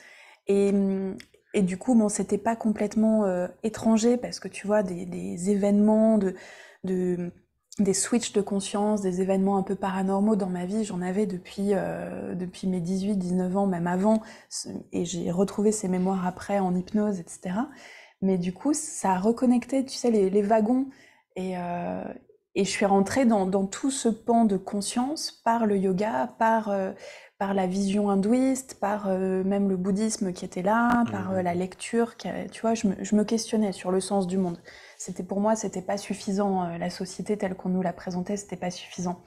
Et, hum, et du coup, bon, c'était pas complètement étranger parce que tu vois, des événements, de, des switches de conscience, des événements un peu paranormaux dans ma vie, j'en avais depuis mes 18, 19 ans, même avant. Et j'ai retrouvé ces mémoires après en hypnose, etc. Mais du coup, ça a reconnecté, tu sais, les wagons. Et, euh, et je suis rentrée dans tout ce pan de conscience par le yoga, par la vision hindouiste, par même le bouddhisme qui était là, par la Mhm. lecture. Tu vois, je me questionnais sur le sens du monde. Pour moi, c'était pas suffisant. La société telle qu'on nous la présentait, c'était pas suffisant.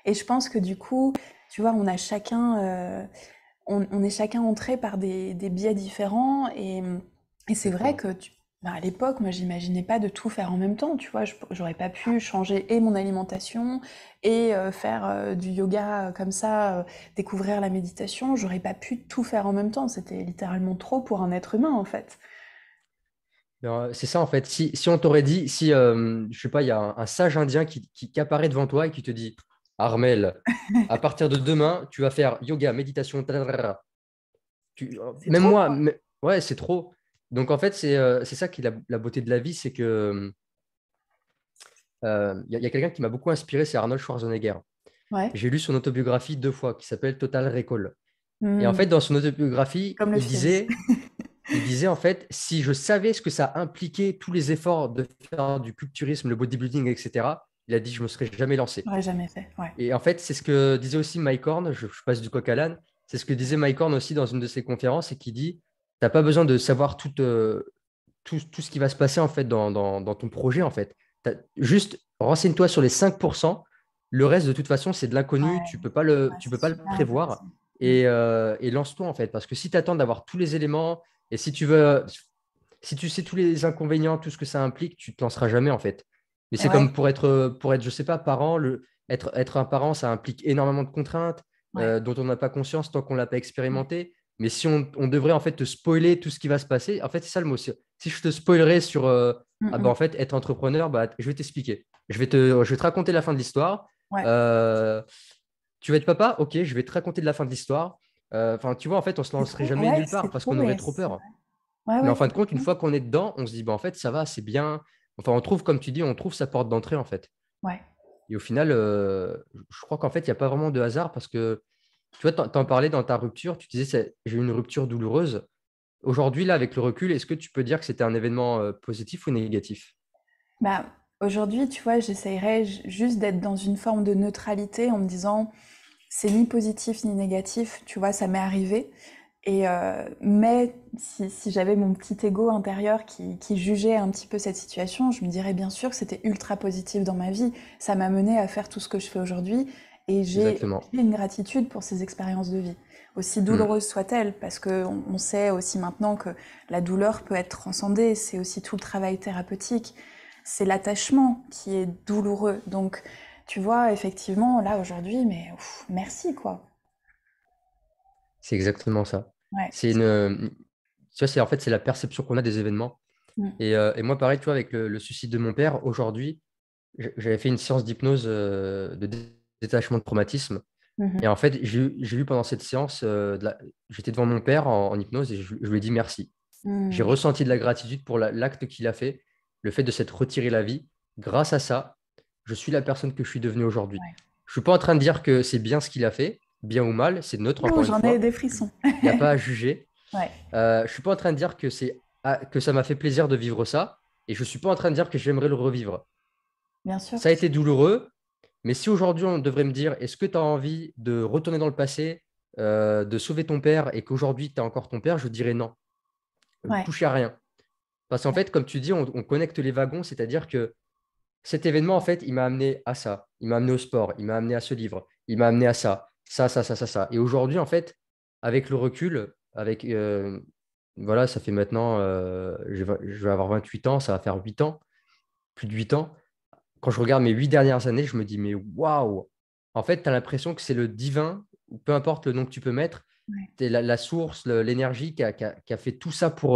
Et je pense que du coup, tu vois, on est chacun entré par des biais différents et c'est vrai Exactement. que bah, à l'époque, moi, j'imaginais pas de tout faire en même temps, tu vois, j'aurais pas pu changer et mon alimentation et faire du yoga comme ça, découvrir la méditation, j'aurais pas pu tout faire en même temps, c'était littéralement trop pour un être humain en fait. Non, c'est ça en fait. Si on t'aurait dit, si je sais pas, il y a un sage indien qui apparaît devant toi et qui te dit, Armel, à partir de demain, tu vas faire yoga, méditation, tadadada. C'est Même trop moi, quoi. ouais, c'est trop. Donc en fait, c'est ça qui est la beauté de la vie, c'est que y a quelqu'un qui m'a beaucoup inspiré, c'est Arnold Schwarzenegger. Ouais. J'ai lu son autobiographie 2 fois qui s'appelle Total Recall. Et en Hmm. fait, dans son autobiographie, Comme le film. il disait en fait, si je savais ce que ça impliquait, tous les efforts de faire du culturisme, le bodybuilding, etc., il a dit, je me serais jamais lancé. J'aurais jamais fait. Ouais. Et en fait, c'est ce que disait aussi Mike Horn, je passe du coq à l'âne, c'est ce que disait Mike Horn aussi dans une de ses conférences, et qui dit, tu n'as pas besoin de savoir tout ce qui va se passer en fait dans ton projet en fait. Juste renseigne-toi sur les 5%. Le reste, de toute façon, c'est de l'inconnu. Ouais, ouais, Tu peux c'est pas le super prévoir. intéressant. Hmm. Et lance-toi en fait. Parce que si tu attends d'avoir tous les éléments et si tu sais tous les inconvénients, tout ce que ça implique, tu te lanceras jamais en fait. Mais Et c'est ouais, comme pour être, je sais pas, parent. Être un parent, ça implique énormément de contraintes ouais. dont on n'a pas conscience tant qu'on l'a pas expérimenté. Mais si on devrait en fait te spoiler tout ce qui va se passer, en fait, c'est ça le mot. Si je te spoilerais sur Hmm, ah bah, hmm. en fait, être entrepreneur, bah, je vais t'expliquer. Je vais te raconter la fin de l'histoire. Ouais. Euh, Tu vas être papa? Ok, je vais te raconter de la fin de l'histoire. Enfin, tu vois, en fait, on se C'est lancerait trop, jamais ouais, nulle c'est part parce trop, qu'on aurait ouais, trop c'est peur. vrai. Ouais, Mais ouais, en fin de compte, une complètement. fois qu'on est dedans, on se dit, bah, en fait, ça va, c'est bien. Enfin, on trouve, comme tu dis, on trouve sa porte d'entrée, en fait. Ouais. Et au final, je crois qu'en fait, il n'y a pas vraiment de hasard parce que, tu vois, t'en parlais dans ta rupture, tu disais, j'ai eu une rupture douloureuse. Aujourd'hui, là, avec le recul, est-ce que tu peux dire que c'était un événement positif ou négatif? Bah, aujourd'hui, tu vois, j'essayerais juste d'être dans une forme de neutralité en me disant, c'est ni positif ni négatif, tu vois, ça m'est arrivé. Mais si j'avais mon petit ego intérieur qui jugeait un petit peu cette situation, je me dirais bien sûr que c'était ultra positif dans ma vie. Ça m'a mené à faire tout ce que je fais aujourd'hui et Exactement. j'ai une gratitude pour ces expériences de vie, aussi Hmm. douloureuses soient-elles, parce qu'on sait aussi maintenant que la douleur peut être transcendée. C'est aussi tout le travail thérapeutique. C'est l'attachement qui est douloureux. Donc, tu vois, effectivement, là aujourd'hui, mais merci quoi. C'est exactement ça. Ouais. C'est tu vois, en fait, c'est la perception qu'on a des événements. Mm. Et moi, pareil, tu vois, avec le suicide de mon père, aujourd'hui, j'avais fait une séance d'hypnose de détachement de traumatisme. Et Mhm. en fait, j'ai eu pendant cette séance, j'étais devant mon père en hypnose et je lui ai dit merci. J'ai Mm. ressenti de la gratitude pour l'acte qu'il a fait, le fait de s'être retiré la vie. Grâce à ça, je suis la personne que je suis devenue aujourd'hui. Ouais. Je ne suis pas en train de dire que c'est bien ce qu'il a fait, bien ou mal, c'est neutre Ouh, encore une j'en ai fois. des frissons. Il n'y a pas à juger. Ouais, Je suis pas en train de dire que ça m'a fait plaisir de vivre ça, et je suis pas en train de dire que j'aimerais le revivre. bien sûr. Ça a été douloureux, mais si aujourd'hui on devrait me dire, est-ce que tu as envie de retourner dans le passé, de sauver ton père, et qu'aujourd'hui tu as encore ton père, je dirais non. Ouais, Touche à rien. Parce qu'en fait, comme tu dis, on connecte les wagons, c'est-à-dire que cet événement, en fait, il m'a amené à ça. Il m'a amené au sport, il m'a amené à ce livre, il m'a amené à ça, ça. Et aujourd'hui, en fait, avec le recul, voilà, ça fait maintenant, je vais avoir 28 ans, ça va faire 8 ans, plus de 8 ans. Quand je regarde mes 8 dernières années, je me dis, mais waouh! En fait, tu as l'impression que c'est le divin, ou peu importe le nom que tu peux mettre, ouais, c'est la source, l'énergie qui a fait tout ça pour.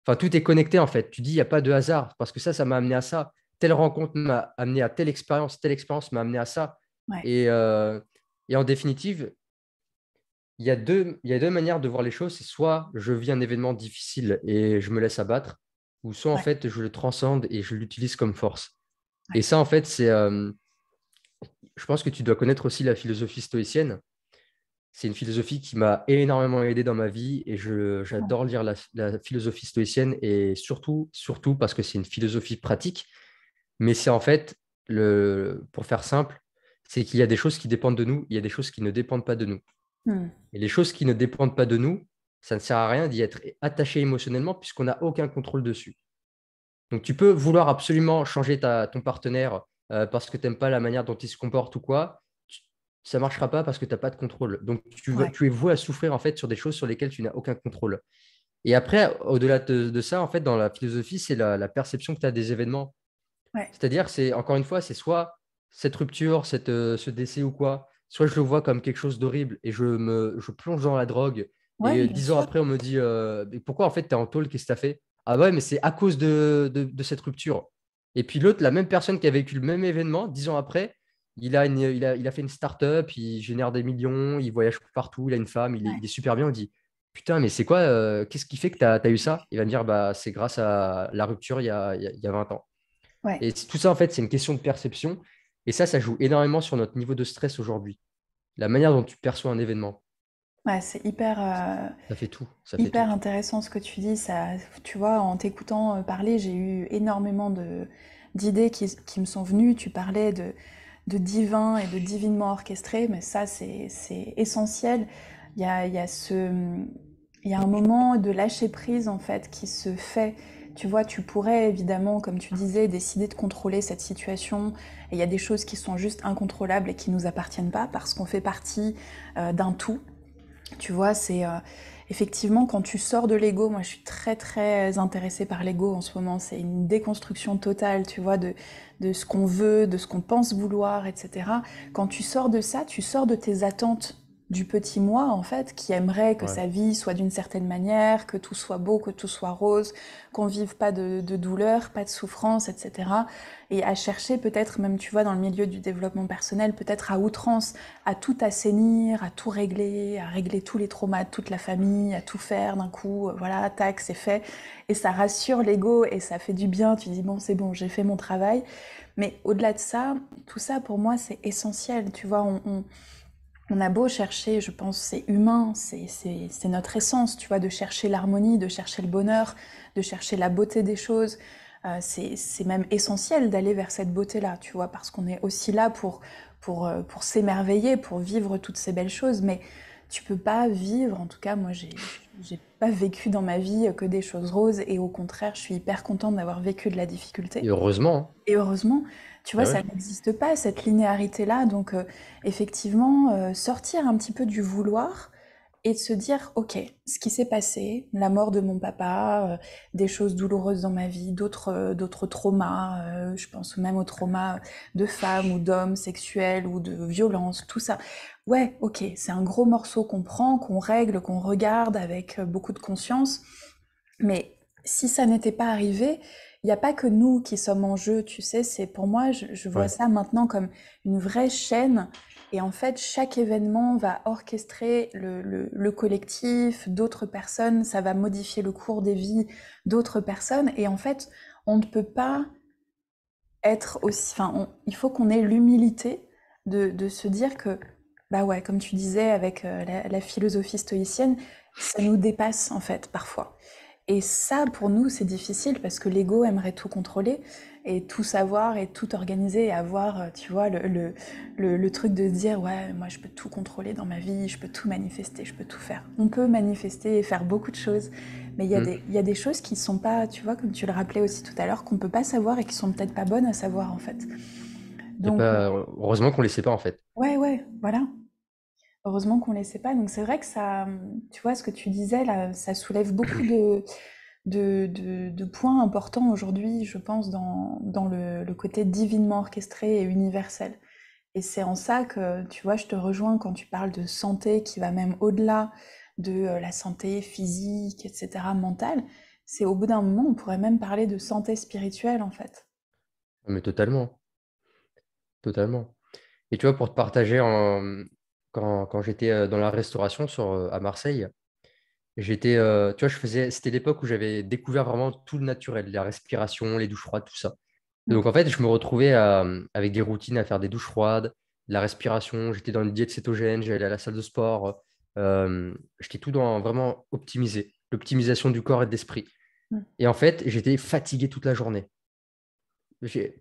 Enfin, tout est connecté en fait. Tu dis, il n'y a pas de hasard, parce que ça m'a amené à ça. Telle rencontre m'a amené à telle expérience m'a amené à ça. ouais, Et, euh, et en définitive, il y a deux manières de voir les choses. C'est soit je vis un événement difficile et je me laisse abattre, ou soit en ouais, fait je le transcende et je l'utilise comme force. Et ouais. ça, en fait, je pense que tu dois connaître aussi la philosophie stoïcienne. C'est une philosophie qui m'a énormément aidé dans ma vie et Ouais. j'adore lire la philosophie stoïcienne et surtout parce que c'est une philosophie pratique, mais c'est en fait, pour faire simple, c'est qu'il y a des choses qui dépendent de nous, il y a des choses qui ne dépendent pas de nous. Hmm. Et les choses qui ne dépendent pas de nous, ça ne sert à rien d'y être attaché émotionnellement puisqu'on n'a aucun contrôle dessus. Donc tu peux vouloir absolument changer ton partenaire parce que tu n'aimes pas la manière dont il se comporte ou quoi. Ça ne marchera pas parce que tu n'as pas de contrôle. Donc Ouais, tu es voué à souffrir en fait sur des choses sur lesquelles tu n'as aucun contrôle. Et après, au-delà de ça, en fait, dans la philosophie, c'est la perception que tu as des événements. ouais, C'est-à-dire, encore une fois, c'est soit cette rupture, ce décès ou quoi, soit je le vois comme quelque chose d'horrible et je plonge dans la drogue. ouais, Et bien 10 ans sûr. après, on me dit mais pourquoi en fait tu es en tôle, qu'est-ce que tu as fait? Ah ouais, mais c'est à cause de cette rupture. Et puis l'autre, la même personne qui a vécu le même événement, 10 ans après, il a fait une start-up, il génère des millions, il voyage partout, il a une femme, Ouais, il est super bien. On dit putain, mais c'est quoi, qu'est-ce qui fait que tu as eu ça? Il va me dire bah, c'est grâce à la rupture il y a 20 ans. Ouais. Et tout ça, en fait, c'est une question de perception. Et ça joue énormément sur notre niveau de stress aujourd'hui. La manière dont tu perçois un événement, Ouais, c'est hyper, ça fait tout. Ça fait tout. hyper intéressant ce que tu dis. Ça, tu vois, en t'écoutant parler, j'ai eu énormément d'idées qui me sont venues. Tu parlais de divin et de divinement orchestré, mais ça, c'est essentiel. Il y a il y a un moment de lâcher prise, en fait, qui se fait. Tu vois, tu pourrais évidemment, comme tu disais, décider de contrôler cette situation. Et il y a des choses qui sont juste incontrôlables et qui nous appartiennent pas parce qu'on fait partie d'un tout. Tu vois, c'est effectivement quand tu sors de l'ego, moi je suis très très intéressée par l'ego en ce moment, c'est une déconstruction totale, tu vois, de ce qu'on veut, de ce qu'on pense vouloir, etc. Quand tu sors de ça, tu sors de tes attentes du petit moi, en fait, qui aimerait que Ouais. sa vie soit d'une certaine manière, que tout soit beau, que tout soit rose, qu'on vive pas de douleur, pas de souffrance, etc. Et à chercher peut-être, même tu vois, dans le milieu du développement personnel, peut-être à outrance, à tout assainir, à tout régler, à régler tous les traumas de toute la famille, à tout faire d'un coup, voilà, tac, c'est fait. Et ça rassure l'ego et ça fait du bien, tu dis bon, c'est bon, j'ai fait mon travail. Mais au-delà de ça, tout ça pour moi c'est essentiel, tu vois, on a beau chercher, je pense, c'est humain, c'est notre essence, tu vois, de chercher l'harmonie, de chercher le bonheur, de chercher la beauté des choses. C'est même essentiel d'aller vers cette beauté-là, tu vois, parce qu'on est aussi là pour s'émerveiller, pour vivre toutes ces belles choses. Mais tu peux pas vivre, en tout cas, moi, j'ai pas vécu dans ma vie que des choses roses, et au contraire, je suis hyper contente d'avoir vécu de la Et difficulté. heureusement, hein. Et heureusement, tu vois, Ben ça ouais. n'existe pas, cette linéarité-là. Donc, effectivement, sortir un petit peu du vouloir et de se dire, OK, ce qui s'est passé, la mort de mon papa, des choses douloureuses dans ma vie, d'autres traumas, je pense même aux traumas de femmes ou d'hommes sexuels ou de violences, tout ça. Ouais, OK, c'est un gros morceau qu'on prend, qu'on règle, qu'on regarde avec beaucoup de conscience. Mais si ça n'était pas arrivé, il n'y a pas que nous qui sommes en jeu, tu sais, c'est pour moi, je vois Ouais. ça maintenant comme une vraie chaîne. Et en fait, chaque événement va orchestrer le collectif, d'autres personnes, ça va modifier le cours des vies d'autres personnes. Et en fait, on ne peut pas être aussi... Enfin, il faut qu'on ait l'humilité de se dire que, bah ouais, comme tu disais avec la philosophie stoïcienne, ça nous dépasse en fait parfois. Et ça, pour nous, c'est difficile parce que l'ego aimerait tout contrôler et tout savoir et tout organiser et avoir, tu vois, le truc de se dire, ouais, moi, je peux tout contrôler dans ma vie, je peux tout manifester, je peux tout faire. On peut manifester et faire beaucoup de choses, mais Hmm. il y a des choses qui sont pas, tu vois, comme tu le rappelais aussi tout à l'heure, qu'on peut pas savoir et qui sont peut-être pas bonnes à savoir, en fait. Et Donc, pas, heureusement qu'on ne les sait pas, en fait. ouais, ouais, voilà. Heureusement qu'on ne les sait pas. Donc, c'est vrai que ça, tu vois, ce que tu disais là, ça soulève beaucoup de points importants aujourd'hui, je pense, dans le côté divinement orchestré et universel. Et c'est en ça que, tu vois, je te rejoins quand tu parles de santé qui va même au-delà de la santé physique, etc., mentale. C'est au bout d'un moment, on pourrait même parler de santé spirituelle, en fait. Mais totalement. Totalement. Et tu vois, pour te partager, quand j'étais dans la restauration à Marseille, tu vois, c'était l'époque où j'avais découvert vraiment tout le naturel, la respiration, les douches froides, tout ça. Et Mm. donc, en fait, je me retrouvais avec des routines à faire des douches froides, de la respiration. J'étais dans une diète cétogène, j'allais à la salle de sport. J'étais tout dans vraiment optimisé, l'optimisation du corps et de l'esprit. Mm. Et en fait, j'étais fatigué toute la journée.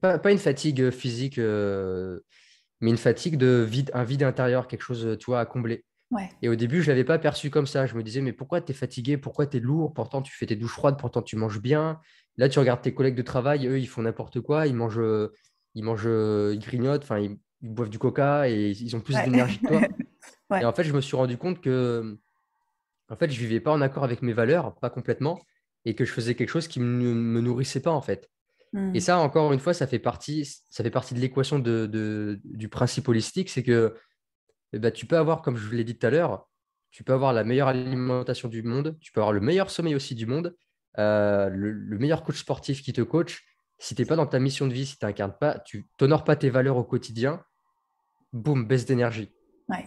Pas une fatigue physique, mais une fatigue de vide, un vide intérieur, quelque chose, tu vois, à combler. Ouais. Et au début, je ne l'avais pas perçu comme ça. Je me disais, mais pourquoi tu es fatigué? Pourquoi tu es lourd? Pourtant, tu fais tes douches froides, pourtant, tu manges bien. Là, tu regardes tes collègues de travail, eux, ils font n'importe quoi. Ils grignotent, enfin, ils boivent du coca et ils ont plus Ouais. d'énergie que toi. Et Ouais. en fait, je me suis rendu compte que en fait, je vivais pas en accord avec mes valeurs, pas complètement, et que je faisais quelque chose qui ne me nourrissait pas, en fait. Et Mm. ça, encore une fois, ça fait partie de l'équation du principe holistique, c'est que eh ben, tu peux avoir, comme je vous l'ai dit tout à l'heure, tu peux avoir la meilleure alimentation du monde, tu peux avoir le meilleur sommeil aussi du monde, le meilleur coach sportif qui te coach. Si tu n'es pas dans ta mission de vie, si tu n'incarnes pas, tu n'honores pas tes valeurs au quotidien, boum, baisse d'énergie. Ouais.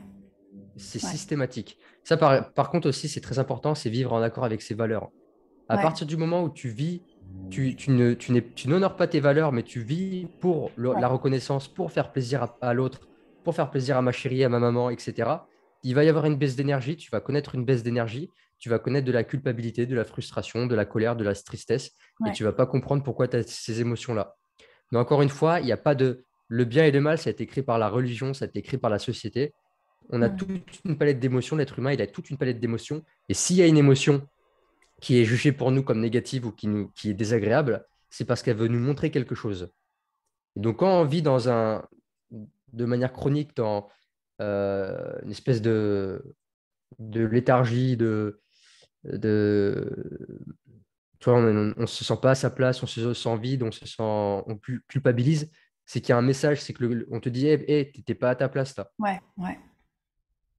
C'est Ouais. systématique. Ça, par contre aussi, c'est très important, c'est vivre en accord avec ses valeurs. À Ouais. partir du moment où tu vis tu n'honores pas tes valeurs, mais tu vis pour la Ouais. reconnaissance, pour faire plaisir à l'autre, pour faire plaisir à ma chérie, à ma maman, etc., il va y avoir une baisse d'énergie, tu vas connaître une baisse d'énergie, tu vas connaître de la culpabilité, de la frustration, de la colère, de la tristesse, et Ouais. tu vas pas comprendre pourquoi tu as ces émotions-là. Mais encore une fois, il n'y a pas de... Le bien et le mal, ça a été créé par la religion, ça a été créé par la société. On a Mm. toute une palette d'émotions, l'être humain, il a toute une palette d'émotions. Et s'il y a une émotion qui est jugée pour nous comme négative ou qui est désagréable, c'est parce qu'elle veut nous montrer quelque chose. Et donc, quand on vit de manière chronique dans une espèce de léthargie, de, tu vois, on se sent pas à sa place, on se sent vide, on culpabilise, c'est qu'il y a un message, c'est que on te dit, hey, t'es pas à ta place là. Ouais. Ouais.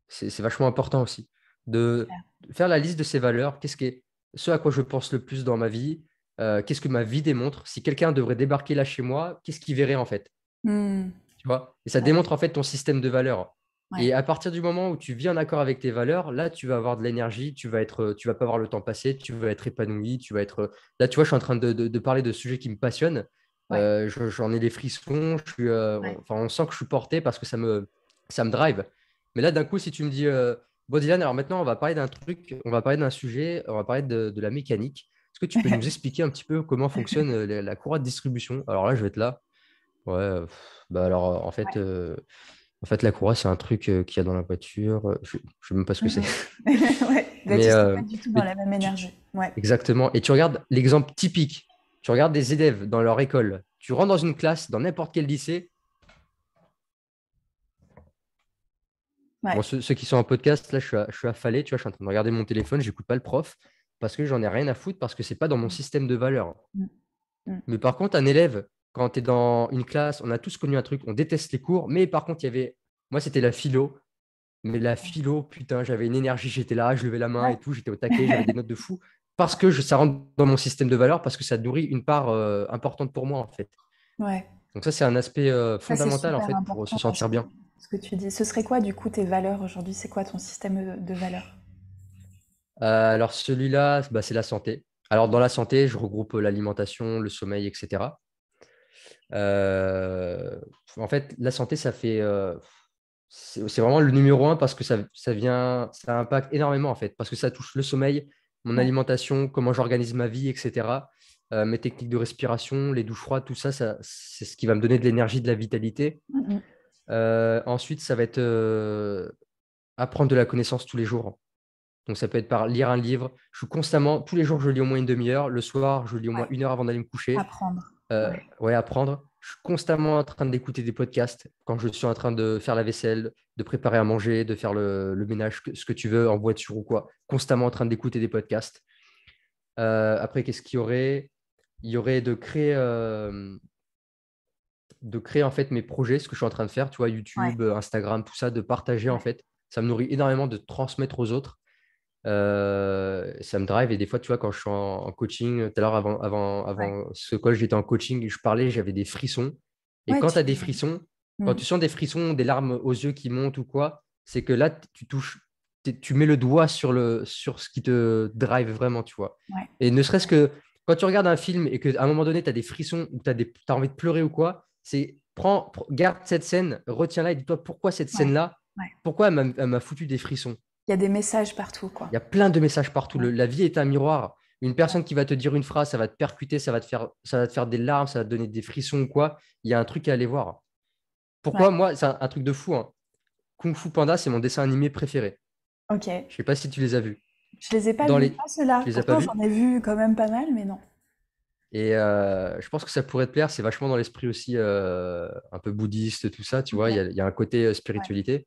C'est vachement important aussi de faire la liste de ses valeurs. Qu'est-ce qui est ce à quoi je pense le plus dans ma vie? Qu'est-ce que ma vie démontre? Si quelqu'un devrait débarquer là chez moi, qu'est-ce qu'il verrait en fait? Mm. Tu vois? Et ça Ouais. démontre en fait ton système de valeurs. Et Ouais. à partir du moment où tu vis en accord avec tes valeurs, là, tu vas avoir de l'énergie, tu vas pas voir le temps passer, tu vas être épanoui, tu vas être. Là, tu vois, je suis en train de parler de sujets qui me passionnent. Ouais. J'en ai des frissons. Ouais. Enfin, on sent que je suis porté parce que ça me drive. Mais là, d'un coup, si tu me dis, bon, Dylan, alors maintenant, on va parler d'un truc, on va parler d'un sujet, on va parler de la mécanique. Est-ce que tu peux nous expliquer un petit peu comment fonctionne la courroie de distribution? Alors là, je vais être là. Ouais, bah alors en fait, la courroie, c'est un truc qu'il y a dans la voiture. Je ne sais même pas ce que c'est. Mhm. Ouais. Là, Mais, tu serais euh, pas du tout dans mais la même énergie. Ouais. exactement. Et tu regardes l'exemple typique. Tu regardes des élèves dans leur école. Tu rentres dans une classe, dans n'importe quel lycée. Ouais. Bon, ceux qui sont en podcast, là, je suis affalé. Tu vois, je suis en train de regarder mon téléphone. J'écoute pas le prof parce que j'en ai rien à foutre parce que c'est pas dans mon système de valeurs. Mm. Mm. Mais par contre, un élève, quand tu es dans une classe, on a tous connu un truc, on déteste les cours. Mais par contre, il y avait. Moi, c'était la philo. Mais la philo, putain, j'avais une énergie, j'étais là, je levais la main et Ouais. tout, j'étais au taquet, j'avais des notes de fou. Parce que ça rentre dans mon système de valeurs, parce que ça nourrit une part importante pour moi, en fait. Ouais. Donc ça, c'est un aspect Ça, c'est fondamental, en super fait, pour se important, sentir bien. ce que tu dis. Ce serait quoi, du coup, tes valeurs aujourd'hui? C'est quoi ton système de valeurs? Alors celui-là, bah, c'est la santé. Alors dans la santé, je regroupe l'alimentation, le sommeil, etc. Euh, En fait, la santé, c'est vraiment le numéro un parce que ça impacte énormément en fait, parce que ça touche le sommeil, mon Ouais. alimentation, comment j'organise ma vie, etc. Mes techniques de respiration, les douches froides, tout ça, c'est ce qui va me donner de l'énergie, de la vitalité. Mhm. Ensuite, ça va être apprendre de la connaissance tous les jours. Donc ça peut être par lire un livre. Je suis constamment, tous les jours, je lis au moins une demi-heure. Le soir, je lis au moins Ouais. 1 heure avant d'aller me coucher. Apprendre. Ouais. Ouais, apprendre. Je suis constamment en train d'écouter des podcasts quand je suis en train de faire la vaisselle, de préparer à manger, de faire le ménage, ce que tu veux, en voiture ou quoi. Constamment en train d'écouter des podcasts. Après, qu'est-ce qu'il y aurait? Il y aurait de créer en fait mes projets, ce que je suis en train de faire, tu vois, Ouais. YouTube, Instagram, tout ça, de partager en Ouais. fait. Ça me nourrit énormément de transmettre aux autres. Ça me drive et des fois, tu vois, quand je suis en coaching, tout à l'heure, Ouais. avant ce call, j'étais en coaching et je parlais, j'avais des frissons. Et Ouais, quand tu as des frissons, quand Mm. tu sens des frissons, des larmes aux yeux qui montent ou quoi, c'est que là, tu touches, tu mets le doigt sur ce qui te drive vraiment, tu vois. Ouais. Et ne serait-ce que quand tu regardes un film et qu'à un moment donné, tu as des frissons ou tu as envie de pleurer ou quoi, garde cette scène, retiens-la et dis-toi pourquoi cette Ouais. scène-là, Ouais. pourquoi elle m'a foutu des frissons. Il y a des messages partout, quoi. Il y a plein de messages partout. Ouais. La vie est un miroir. Une Ouais. personne qui va te dire une phrase, ça va te percuter, ça va te faire des larmes, ça va te donner des frissons ou quoi. Il y a un truc à aller voir. Ouais. Pourquoi? Moi, c'est un truc de fou, hein. Kung Fu Panda, c'est mon dessin animé préféré. Ok. Je sais pas si tu les as vus. Je les ai pas Dans vus, les... pas ceux-là. Tu les as pas Pourtant, j'en vus? ai vu quand même pas mal, mais non. Et je pense que ça pourrait te plaire. C'est vachement dans l'esprit aussi un peu bouddhiste, tout ça. Tu vois, il y Ok. a, il y a un côté Ouais. spiritualité.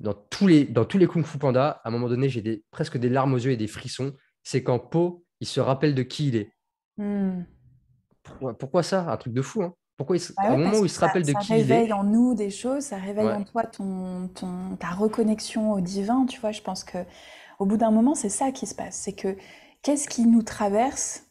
Dans tous les Kung Fu Panda, à un moment donné, j'ai presque des larmes aux yeux et des frissons. C'est quand Po, il se rappelle de qui il est. Hmm. Pourquoi ça? Un truc de fou, hein. Bah À un ouais, moment parce où que il se rappelle de ça qui il est, réveille en nous des choses, ça réveille ouais, en toi ta reconnexion au divin, tu vois. Je pense que au bout d'un moment, c'est ça qui se passe. C'est que qu'est-ce qui nous traverse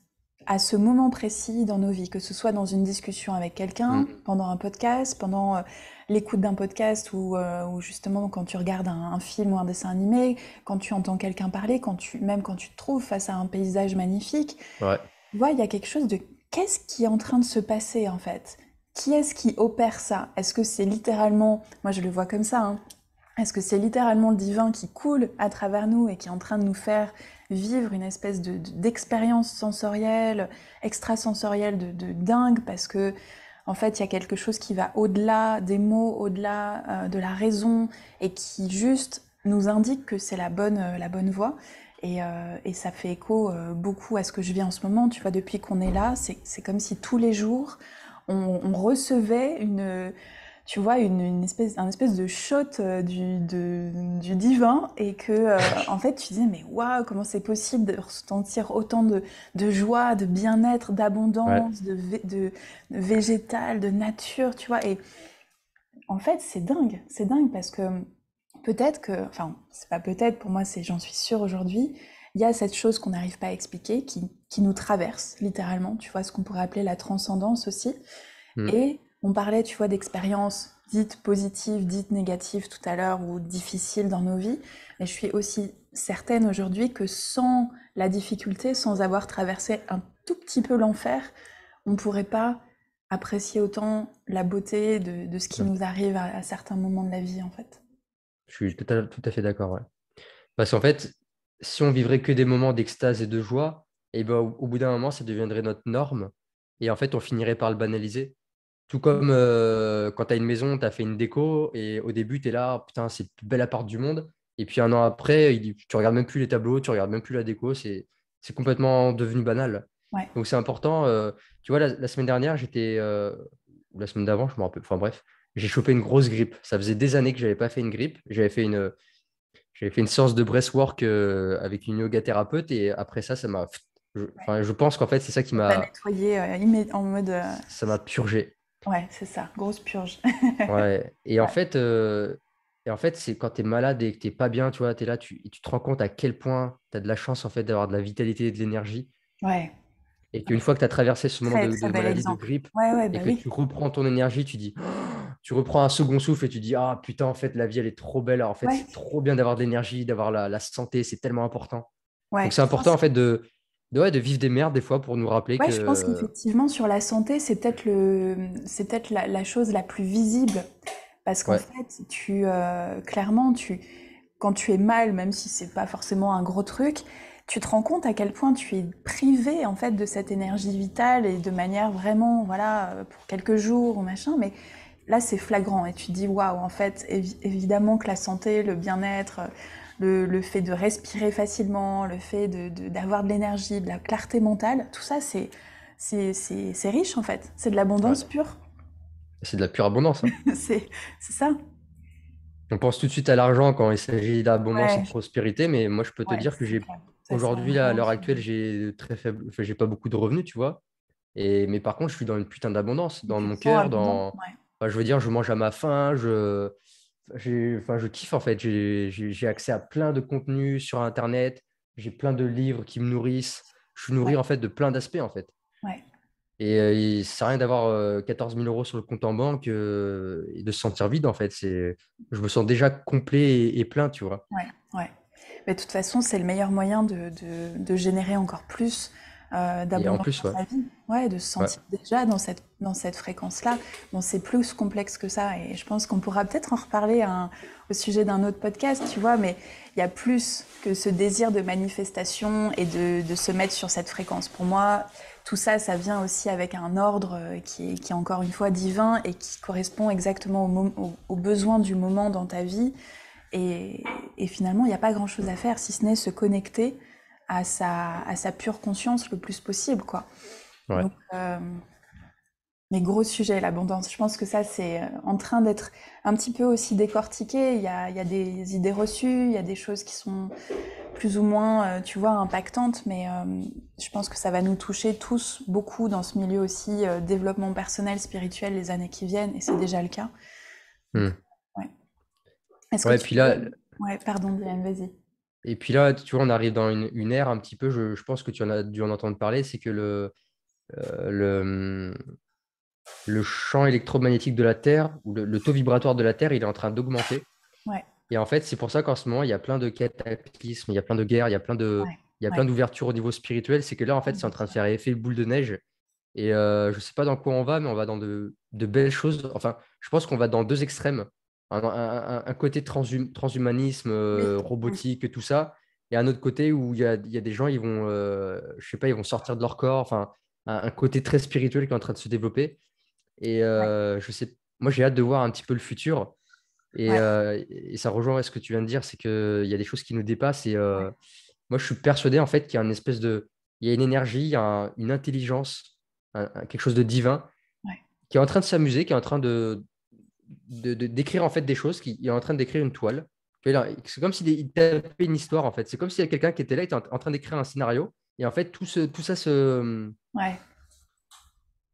à ce moment précis dans nos vies, que ce soit dans une discussion avec quelqu'un, mm, pendant un podcast, pendant l'écoute d'un podcast ou justement quand tu regardes un film ou un dessin animé, quand tu entends quelqu'un parler, même quand tu te trouves face à un paysage magnifique. ouais, Tu vois, il y a quelque chose de qu'est-ce qui est en train de se passer en fait? Qui est-ce qui opère ça? Est-ce que c'est littéralement, moi je le vois comme ça, hein, est-ce que c'est littéralement le divin qui coule à travers nous et qui est en train de nous faire vivre une espèce d'expérience sensorielle, extrasensorielle de dingue parce que en fait il y a quelque chose qui va au-delà des mots, au-delà de la raison et qui juste nous indique que c'est la bonne voie. Et ça fait écho beaucoup à ce que je vis en ce moment. Tu vois, depuis qu'on est là, c'est comme si tous les jours, on recevait tu vois, un espèce de shot du divin et que, en fait, tu disais, mais waouh, comment c'est possible de ressentir autant de joie, de bien-être, Ouais. d'abondance, de végétal, de nature, tu vois. Et en fait, c'est dingue parce que peut-être que, enfin, c'est pas peut-être, pour moi, j'en suis sûre aujourd'hui, il y a cette chose qu'on n'arrive pas à expliquer, qui nous traverse, littéralement, tu vois, ce qu'on pourrait appeler la transcendance aussi. Mm. Et on parlait, tu vois, d'expériences dites positives, dites négatives tout à l'heure, ou difficiles dans nos vies, mais je suis aussi certaine aujourd'hui que sans la difficulté, sans avoir traversé un tout petit peu l'enfer, on ne pourrait pas apprécier autant la beauté de ce qui nous arrive à certains moments de la vie, en fait. Je suis tout à fait d'accord. Ouais. Parce qu'en fait, si on vivrait que des moments d'extase et de joie, et ben, au bout d'un moment, ça deviendrait notre norme. Et en fait, on finirait par le banaliser. Tout comme quand tu as une maison, tu as fait une déco, et au début, tu es là, putain, c'est le plus bel appart du monde. Et puis un an après, tu regardes même plus les tableaux, tu regardes même plus la déco, c'est complètement devenu banal. Ouais. Donc c'est important. Tu vois, la semaine dernière, ou la semaine d'avant, je me rappelle, enfin bref, j'ai chopé une grosse grippe. Ça faisait des années que je n'avais pas fait une grippe. J'avais fait une séance de breathwork avec une yoga thérapeute, et après ça, enfin, je pense qu'en fait, c'est ça qui Ça t'a nettoyé en mode... ça m'a purgé. Ouais, c'est ça, grosse purge. Ouais. Et en Ouais, fait, c'est quand tu es malade et que tu n'es pas bien, tu vois, tu es là, et tu te rends compte à quel point tu as de la chance en fait d'avoir de la vitalité et de l'énergie. ouais. Et qu'une fois que tu as traversé ce moment Très, de très bel maladie, de exemple. grippe, Ouais, ouais, et bah que oui. tu reprends ton énergie, tu dis, tu reprends un second souffle et tu dis, ah putain, en fait, la vie, elle est trop belle. Alors, en fait, Ouais, c'est trop bien d'avoir de l'énergie, d'avoir la santé, c'est tellement important. Donc, ouais. c'est important en fait ouais, de vivre des merdes des fois pour nous rappeler Ouais, je pense que. qu'effectivement, sur la santé, c'est peut-être la chose la plus visible. Parce qu'en Ouais, fait, clairement, quand tu es mal, même si c'est pas forcément un gros truc, tu te rends compte à quel point tu es privé, en fait, de cette énergie vitale et de manière vraiment, voilà, pour quelques jours ou machin. Mais là, c'est flagrant et tu te dis, waouh, en fait, évidemment que la santé, le bien-être, le fait de respirer facilement, le fait d'avoir de l'énergie, de la clarté mentale, tout ça, c'est riche en fait. C'est de l'abondance ouais. pure. C'est de la pure abondance, hein. C'est ça. On pense tout de suite à l'argent quand il s'agit d'abondance et de Ouais, prospérité, mais moi, je peux te ouais, dire que c'est clair. Ça, c'est un aujourd'hui, là, à gros l'heure sujet. actuelle, j'ai très faible, enfin, j'ai pas beaucoup de revenus, tu vois. Mais par contre, je suis dans une putain d'abondance, Et dans tu mon te sens cœur, abondant? Ouais. enfin, je veux dire, je mange à ma faim, enfin, je kiffe en fait. J'ai accès à plein de contenus sur Internet, j'ai plein de livres qui me nourrissent. Je suis nourri Ouais. en fait de plein d'aspects en fait. Ouais. Ça sert à rien d'avoir 14 000 euros sur le compte en banque et de se sentir vide en fait. Je me sens déjà complet et plein, tu vois. Ouais. Ouais. Mais de toute façon, c'est le meilleur moyen de générer encore plus Et en d'abondance plus, dans ouais, sa vie. Ouais, de se ouais, sentir déjà dans cette fréquence-là. Bon, c'est plus complexe que ça. Et je pense qu'on pourra peut-être en reparler au sujet d'un autre podcast, tu vois. Mais il y a plus que ce désir de manifestation et de se mettre sur cette fréquence. Pour moi, tout ça, ça vient aussi avec un ordre qui est encore une fois divin et qui correspond exactement aux besoins du moment dans ta vie et, et finalement, il n'y a pas grand-chose à faire si ce n'est se connecter à sa pure conscience le plus possible, quoi. ouais. Donc, mais gros sujet, l'abondance. Je pense que ça, c'est en train d'être un petit peu aussi décortiqué. Il y a des idées reçues, il y a des choses qui sont plus ou moins, tu vois, impactantes, mais je pense que ça va nous toucher tous beaucoup dans ce milieu aussi, développement personnel, spirituel, les années qui viennent, et c'est déjà le cas. Donc, Hmm. ouais. Est-ce que Ouais, tu puis là, veux... Ouais, pardon, Diane, vas-y. tu vois, on arrive dans une ère un petit peu, je pense que tu en as dû en entendre parler, c'est que euh, le, le champ électromagnétique de la Terre, ou le taux vibratoire de la Terre, il est en train d'augmenter. Ouais. Et en fait, c'est pour ça qu'en ce moment, il y a plein de cataclysmes, il y a plein de guerres, il y a il y a plein Ouais. d'ouvertures au niveau spirituel. C'est que là, en fait, c'est en train de faire effet boule de neige. Et je ne sais pas dans quoi on va, mais on va dans de belles choses. Enfin, je pense qu'on va dans deux extrêmes. Un côté transhumanisme, Oui. Mm. robotique, tout ça. Et un autre côté où il y a des gens, je sais pas, ils vont sortir de leur corps. Enfin, un côté très spirituel qui est en train de se développer. Et Ouais. je sais, moi, j'ai hâte de voir un petit peu le futur. Ouais. Et ça rejoint ce que tu viens de dire, c'est qu'il y a des choses qui nous dépassent. Et Ouais. moi, je suis persuadé en fait qu'il y a il y a une énergie, il y a une intelligence, quelque chose de divin Ouais. qui est en train de s'amuser, qui est en train d'écrire en fait des choses, qui est en train d'écrire une toile. C'est comme s'il tapait une histoire en fait. C'est comme s'il y a quelqu'un qui était là, qui était en train d'écrire un scénario. Et en fait, tout ça Ouais.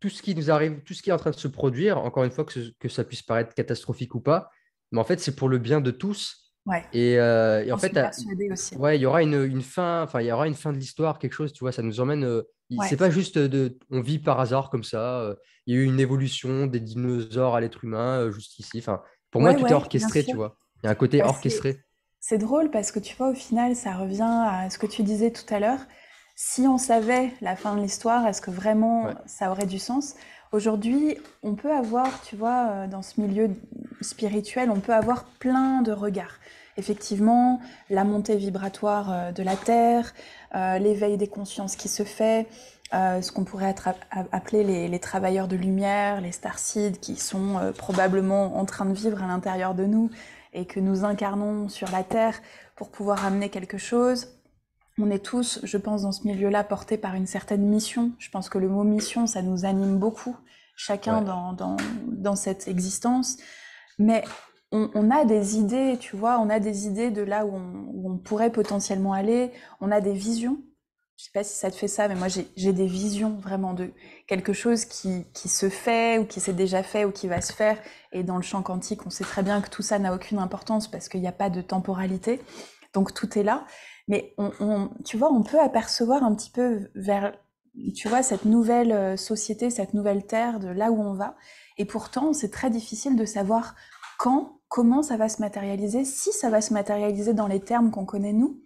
tout ce qui nous arrive, tout ce qui est en train de se produire, encore une fois, que ça puisse paraître catastrophique ou pas, mais en fait, c'est pour le bien de tous. Ouais. Et en J'en suis fait, persuadée aussi. ouais, il y aura une fin, enfin, il y aura une fin de l'histoire, quelque chose, tu vois, ça nous emmène. Ouais. C'est pas juste on vit par hasard comme ça. Il y a eu une évolution des dinosaures à l'être humain juste ici. Enfin, pour moi, Ouais, tout est ouais, bien orchestré, tu sûr. vois. Il y a un côté Bah, orchestré. c'est drôle parce que tu vois, au final, ça revient à ce que tu disais tout à l'heure. Si on savait la fin de l'histoire, est-ce que vraiment Ouais, ça aurait du sens? Aujourd'hui, on peut avoir, tu vois, dans ce milieu spirituel, on peut avoir plein de regards. Effectivement, la montée vibratoire de la Terre, l'éveil des consciences qui se fait, ce qu'on pourrait appeler les travailleurs de lumière, les starseeds qui sont probablement en train de vivre à l'intérieur de nous et que nous incarnons sur la Terre pour pouvoir amener quelque chose. On est tous, je pense, dans ce milieu-là, portés par une certaine mission. Je pense que le mot mission, ça nous anime beaucoup, chacun ouais, dans cette existence. Mais on a des idées, tu vois, on a des idées de là où on pourrait potentiellement aller. On a des visions. Je sais pas si ça te fait ça, mais moi j'ai des visions vraiment de quelque chose qui se fait ou qui s'est déjà fait ou qui va se faire. Et dans le champ quantique, on sait très bien que tout ça n'a aucune importance parce qu'il n'y a pas de temporalité. Donc tout est là. Mais tu vois, on peut apercevoir un petit peu vers, tu vois, cette nouvelle société, cette nouvelle terre, de là où on va. Et pourtant, c'est très difficile de savoir quand, comment ça va se matérialiser, si ça va se matérialiser dans les termes qu'on connaît nous.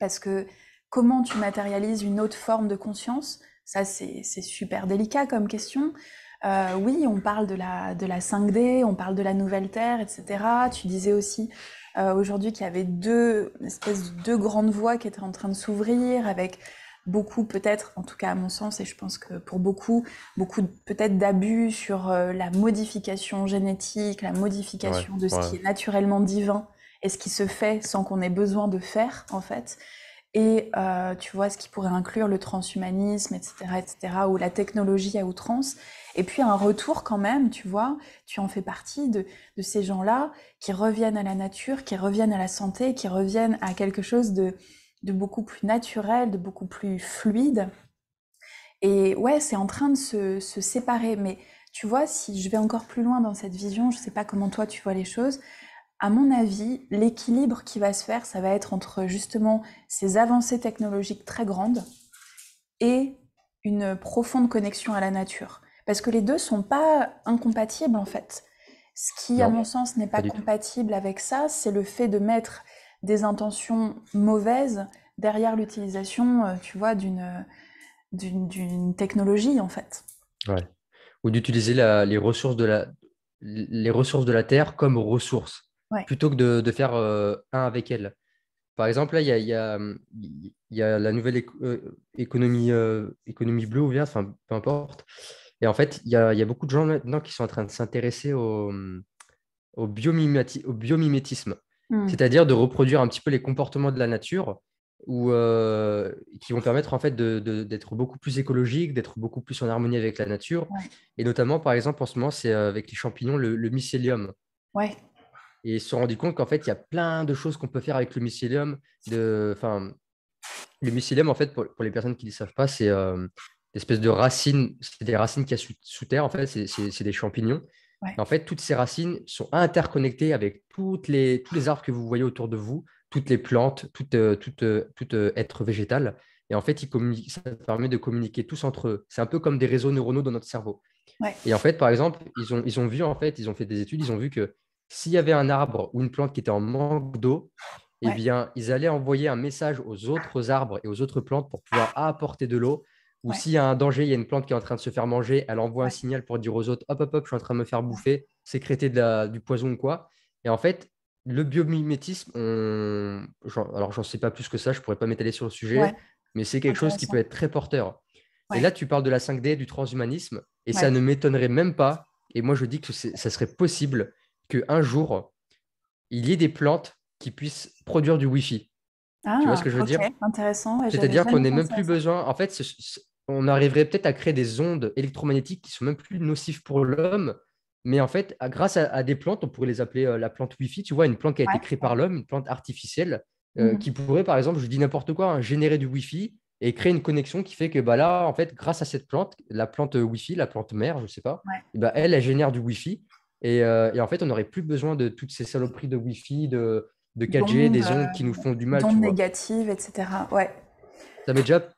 Parce que comment tu matérialises une autre forme de conscience, ça c'est super délicat comme question. Oui, on parle de la 5D, on parle de la nouvelle Terre, etc. Tu disais aussi aujourd'hui qu'il y avait deux grandes voies qui étaient en train de s'ouvrir avec beaucoup peut-être, en tout cas à mon sens, et je pense que pour beaucoup peut-être d'abus sur la modification génétique, la ouais, modification de ce ouais, qui est naturellement divin et ce qui se fait sans qu'on ait besoin de faire en fait. Et tu vois, ce qui pourrait inclure le transhumanisme, etc., ou la technologie à outrance. Et puis un retour quand même, tu vois, tu en fais partie de ces gens-là qui reviennent à la nature, qui reviennent à la santé, qui reviennent à quelque chose de beaucoup plus naturel, de beaucoup plus fluide. Et ouais, c'est en train de se séparer. Mais tu vois, si je vais encore plus loin dans cette vision, je sais pas comment toi tu vois les choses, à mon avis, l'équilibre qui va se faire, ça va être entre justement ces avancées technologiques très grandes et une profonde connexion à la nature. Parce que les deux sont pas incompatibles en fait. Ce qui, à non, mon sens, n'est pas pas du tout. compatible avec ça, c'est le fait de mettre des intentions mauvaises derrière l'utilisation, tu vois, d'une technologie en fait. Ouais. Ou d'utiliser les ressources de la Terre comme ressources, Ouais. plutôt que de faire un avec elle. Par exemple, là, il y a la nouvelle économie bleue ou verte, enfin, peu importe. Et en fait, il y a beaucoup de gens maintenant qui sont en train de s'intéresser au biomimétisme, Hmm. c'est-à-dire de reproduire un petit peu les comportements de la nature ou qui vont permettre en fait d'être beaucoup plus écologique, d'être beaucoup plus en harmonie avec la nature. Ouais. Et notamment, par exemple, en ce moment, c'est avec les champignons, le mycélium. Ouais. Et ils se sont rendus compte qu'en fait, il y a plein de choses qu'on peut faire avec le mycélium. Enfin, le mycélium, en fait, pour les personnes qui ne le savent pas, c'est des espèces de racines. C'est des racines qu'il y a sous terre, en fait. C'est des champignons. Ouais. Et en fait, toutes ces racines sont interconnectées avec tous les arbres que vous voyez autour de vous, toutes les plantes, tout être végétal. Et en fait, ça permet de communiquer tous entre eux. C'est un peu comme des réseaux neuronaux dans notre cerveau. Ouais. Et en fait, par exemple, ils ont vu, en fait, ils ont fait des études, ils ont vu que s'il y avait un arbre ou une plante qui était en manque d'eau, eh Ouais, bien, ils allaient envoyer un message aux autres arbres et aux autres plantes pour pouvoir apporter de l'eau. Ou ouais, s'il y a un danger, il y a une plante qui est en train de se faire manger, elle envoie un ouais, signal pour dire aux autres, hop, hop, hop, je suis en train de me faire bouffer, sécréter du poison ou quoi. Et en fait, le biomimétisme, alors j'en sais pas plus que ça, je pourrais pas m'étaler sur le ouais, sujet, mais c'est quelque chose qui peut intéressant. être très porteur. Et Ouais, là, tu parles de la 5D, du transhumanisme, et ça ouais. ne m'étonnerait même pas. Et moi, je dis que ça serait possible qu'un jour, il y ait des plantes qui puissent produire du Wi-Fi. Tu vois ce Ah, que je veux ok, dire? intéressant. Ouais, j'avais C'est-à-dire qu'on jamais n'est même pensé à plus ça. besoin. En fait, on arriverait peut-être à créer des ondes électromagnétiques qui sont même plus nocives pour l'homme. Mais en fait, grâce à des plantes, on pourrait les appeler la plante Wi-Fi. Tu vois, une plante qui a été Ouais, créée ouais. par l'homme, une plante artificielle, Mhm. qui pourrait, par exemple, je dis n'importe quoi, hein, générer du Wi-Fi et créer une connexion qui fait que bah, là, en fait, grâce à cette plante, la plante Wi-Fi, la plante mère, je ne sais pas, Ouais. et bah, elle génère du Wi-Fi. Et en fait, on n'aurait plus besoin de toutes ces saloperies de Wi-Fi, de 4G, D'ondes, des ondes qui nous font du mal, tu d'ondes vois. négatives, etc. Ouais.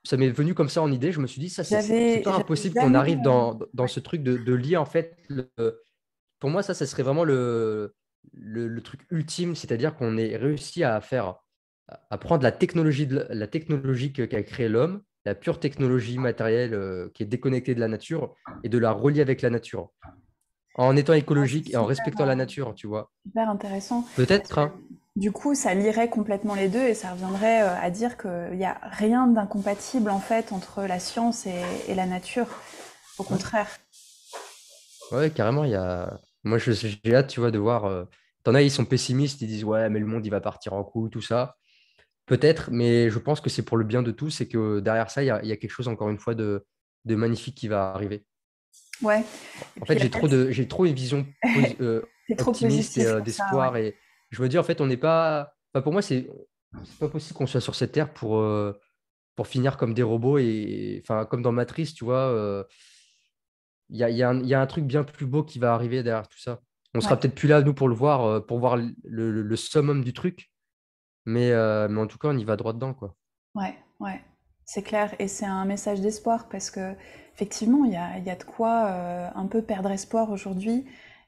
Ça m'est venu comme ça en idée. Je me suis dit, ça, c'est pas J'avais impossible qu'on jamais. arrive dans Ouais. ce truc de lier, en fait. Pour moi, ça serait vraiment le truc ultime, c'est-à-dire qu'on ait réussi à prendre la technologie qu'a créé l'homme, la pure technologie matérielle qui est déconnectée de la nature, et de la relier avec la nature, en étant Ah, c'est écologique et en super, respectant la nature, tu vois. super intéressant. Parce Peut-être, que hein. du coup, ça lierait complètement les deux et ça reviendrait à dire qu'il n'y a rien d'incompatible en fait entre la science et la nature. Au Ouais, contraire. ouais, carrément, il y a. Moi, j'ai hâte, tu vois, de voir. T'en as, ils sont pessimistes, ils disent, ouais, mais le monde, il va partir en couille, tout ça. Peut-être, mais je pense que c'est pour le bien de tous et que derrière ça, il y a quelque chose, encore une fois, de magnifique qui va arriver. Ouais. Et En puis fait, il y a peut-être. j'ai trop une vision C'est trop optimiste et positif pour ça, ouais. d'espoir. Et je me dis, en fait, on n'est pas. Enfin, pour moi, c'est pas possible qu'on soit sur cette terre pour finir comme des robots et enfin, comme dans Matrice, tu vois. Il y a un truc bien plus beau qui va arriver derrière tout ça. On sera Ouais, peut-être plus là, nous, pour voir le summum du truc, mais en tout cas, on y va droit dedans, quoi. ouais, ouais. C'est clair. Et c'est un message d'espoir parce que effectivement, il y a de quoi un peu perdre espoir aujourd'hui.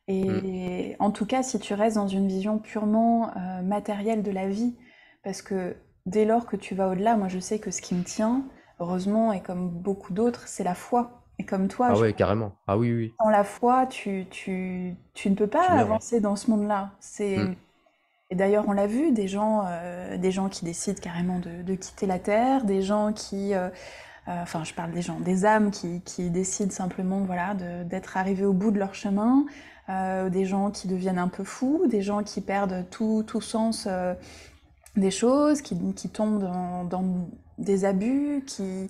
Mm. Et en tout cas, si tu restes dans une vision purement matérielle de la vie, parce que dès lors que tu vas au-delà, moi je sais que ce qui me tient, heureusement, et comme beaucoup d'autres, c'est la foi. Et comme toi, Ah je ouais, carrément. Ah oui, oui, oui. sans la foi, tu ne peux pas Tu meurs, hein. avancer dans ce monde-là. C'est Mm. Et d'ailleurs, on l'a vu, des gens qui décident carrément de quitter la Terre, des gens enfin, je parle des gens, des âmes qui décident simplement, voilà, d'être arrivés au bout de leur chemin, des gens qui deviennent un peu fous, des gens qui perdent tout sens des choses, qui tombent dans des abus, qui